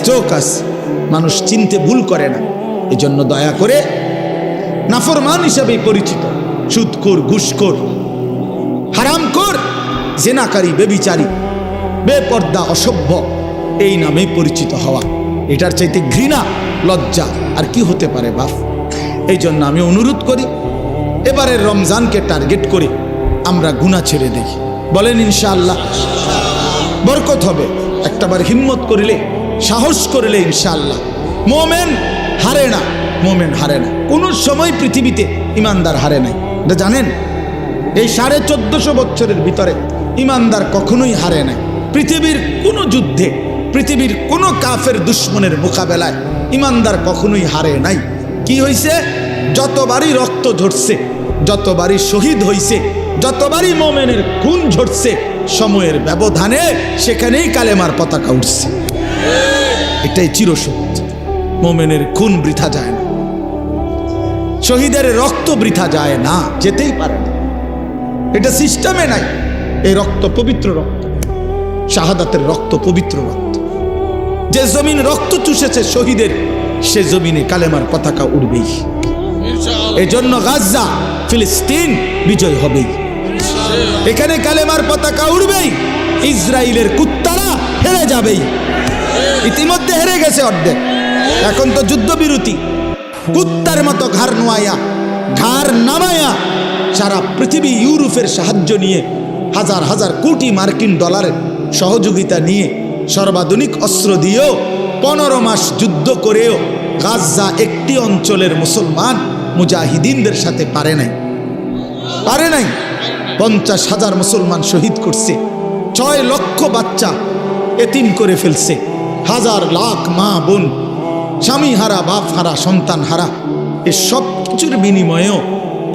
চোখ আছে। মানুষ চিনতে ভুল করে না। এজন্য দয়া করে, নাফরমান হিসাবে পরিচিত সুদখোর, ঘুষখোর, হারামখোর, জেনাকারী, বেবিচারী, বেপর্দা, অসভ্য, এই নামেই পরিচিত হওয়া, এটার চাইতে ঘৃণা, লজ্জা আর কি হতে পারে বাপ? এই জন্য আমি অনুরোধ করি এবারের রমজানকে টার্গেট করে আমরা গুনাহ ছেড়ে দেই। বলেন ইনশাআল্লাহ বরকত হবে। একটাবার হিম্মত করিলে, সাহস করিলে ইনশাআল্লাহ। মোমেন হারে না, মোমেন হারে না। কোনো সময় পৃথিবীতে ইমানদার হারে নাই, এটা জানেন? এই 1450 বছরের ভিতরে ইমানদার কখনোই হারে নাই। পৃথিবীর কোনো যুদ্ধে, পৃথিবীর কোনো কাফের দুশ্মনের মোকাবেলায় ইমানদার কখনোই হারে নাই। কি হইছে? যতবারই রক্ত ঝরছে, যতবারই শহীদ হইছে, যতবারই মোমেনের খুন ঝরছে, সময়ের ব্যবধানে সেখানেই কালেমার পতাকা উঠছে। এটাই চিরসত্য। মোমেনের খুন বৃথা যায় না, শহীদের রক্ত বৃথা যায় না, যেতেই পারে না। এটা সিস্টেমে নাই। এই রক্ত পবিত্র রক্ত, শাহাদাতের রক্ত পবিত্র রক্ত। যে জমিন রক্ত চুষেছে শহীদের, সে জমিনে কালেমার পতাকা উড়বেই। এই জন্য গাজা, ফিলিস্তিন বিজয় হবেই। এখানে কালেমার পতাকা উড়বেই। ইসরায়েলের কুত্তারা হেরে যাবেই। ইতিমধ্যে হেরে গেছে অর্ধেক। এখন তো যুদ্ধবিরতি। কুত্তার মতো ঘাড় নোয়াইয়া, ঘাড় নামায়া সারা পৃথিবী ইউরোপের সাহায্য নিয়ে, হাজার হাজার কোটি মার্কিন ডলারের সহযোগিতা নিয়ে, সর্বাধুনিক অস্ত্র দিয়েও 15 মাস যুদ্ধ করেও গাজা একটি অঞ্চলের মুসলমান মুজাহিদিনদের সাথে পারে নাই। 50,000 মুসলমান শহীদ করছে। 6 লক্ষ বাচ্চা এতিম করে ফেলছে। হাজার লাখ মা বোন, স্বামী হারা, বাপ হারা, সন্তান হারা। এই সব কিছুর বিনিময়েও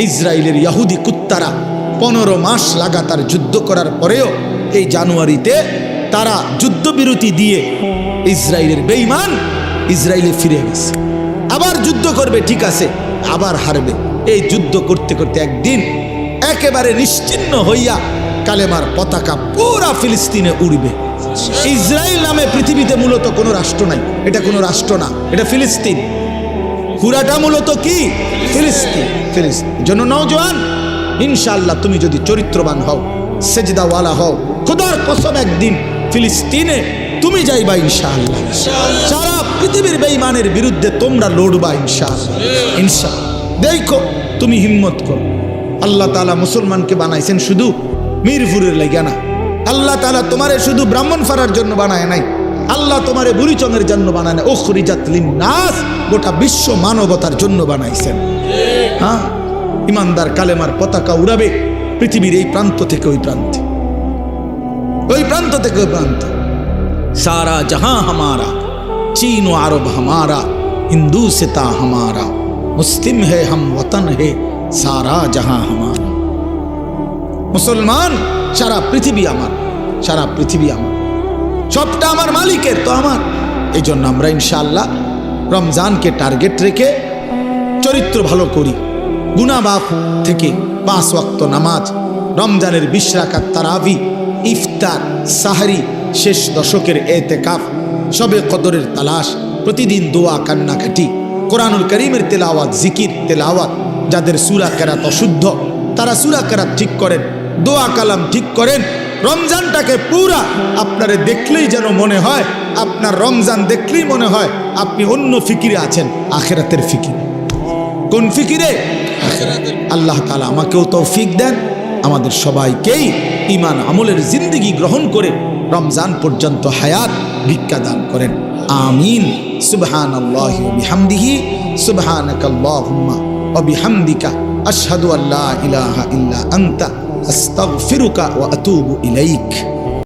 ইসরায়েলের ইহুদি কুত্তারা 15 মাস লাগাতার যুদ্ধ করার পরেও এই জানুয়ারিতে তারা যুদ্ধবিরতি দিয়ে ইসরায়েলের বেঈমান ইসরায়েলে ফিরে গেছে। আবার যুদ্ধ করবে, ঠিক আছে, আবার হারবে। এই যুদ্ধ করতে করতে একদিন একেবারে নিশ্চিহ্ন হইয়া কালেমার পতাকা পুরা ফিলিস্তিনে উড়বে। ইসরায়েল নামে পৃথিবীতে মূলত কোনো রাষ্ট্র নাই। এটা কোনো রাষ্ট্র না, এটা ফিলিস্তিন। পুরাটা মূলত কি? ফিলিস্তিন। ফিলিস্তিন জন্য নওজোয়ান, ইনশাআল্লাহ তুমি যদি চরিত্রবান হও, সেজদাওয়ালা হও, খোদার কসম একদিন ফিলিস্তিনে তুমি যাইবা ইনশাআল্লাহ। সারা পৃথিবীর বেঈমানের বিরুদ্ধে তোমরা লড়বা ইনশাআল্লাহ। ইনশাআল্লাহ দেখো, তুমি হিম্মত করো। আল্লাহ তাআলা মুসলমানকে বানাইছেন শুধু মিরপুরের লাগিয়া না। আল্লাহ তাআলা তোমারে শুধু ব্রাহ্মণপাড়ার জন্য বানায় নাই। আল্লাহ তোমারে বুড়িচঙের জন্য বানায় না, উখরিজাত লিন্নাস, গোটা বিশ্ব মানবতার জন্য বানাইছেন। হ্যাঁ, ইমানদার কালেমার পতাকা উড়াবে পৃথিবীর এই প্রান্ত থেকে ওই প্রান্তে, ওই প্রান্ত থেকে ওই প্রান্ত। সারা জাহাঁ হামারা, চীন ও আরব হামারা, হিন্দু সিতা হামারা, মুসলিম হে হাম ওতন হে, সারা জাহাঁ হামারা। মুসলমান, সারা পৃথিবী আমার, সারা পৃথিবী আমার, সবটা আমার মালিকের, তো আমার। এই জন্য আমরা ইনশাআল্লাহ রমজানকে টার্গেট রেখে চরিত্র ভালো করি। গুনাহ মাফ থেকে 5 ওয়াক্ত নামাজ, রমজানের 20 রাকাত তারাবি, ইফতার, সাহরি, শেষ দশকের এতেকাফ, শবে কদরের তালাশ, প্রতিদিন দোয়া, কান্নাকাটি, কোরআনুল কারীমের তেলাওয়াত, জিকির, তেলাওয়াত। যাদের সূরা কেরাত অশুদ্ধ, তারা সূরা কেরাত ঠিক করেন, দোয়া কালাম ঠিক করেন। রমজানটাকে পুরা আপনারে দেখলেই যেন মনে হয়, আপনার রমজান দেখলেই মনে হয় আপনি অন্য ফিকিরে আছেন, আখিরাতের ফিকিরে। কোন ফিকিরে? আখিরাতের। আল্লাহ তাআলা আমাকেও তৌফিক দেন, আমাদের সবাইকেই ঈমান আমলের জিন্দেগি গ্রহণ করে রমজান পর্যন্ত হায়াত ভিক্ষা দান করেন। আমিন। সুবহানাল্লাহি ওয়া বিহামদিহি, সুবহানাকাল্লাহুম্মা ওয়া বিহামদিকা, আশহাদু আল্লা ইলাহা ইল্লা আনতা, আস্তাগফিরুকা ওয়া আতুবু ইলাইক।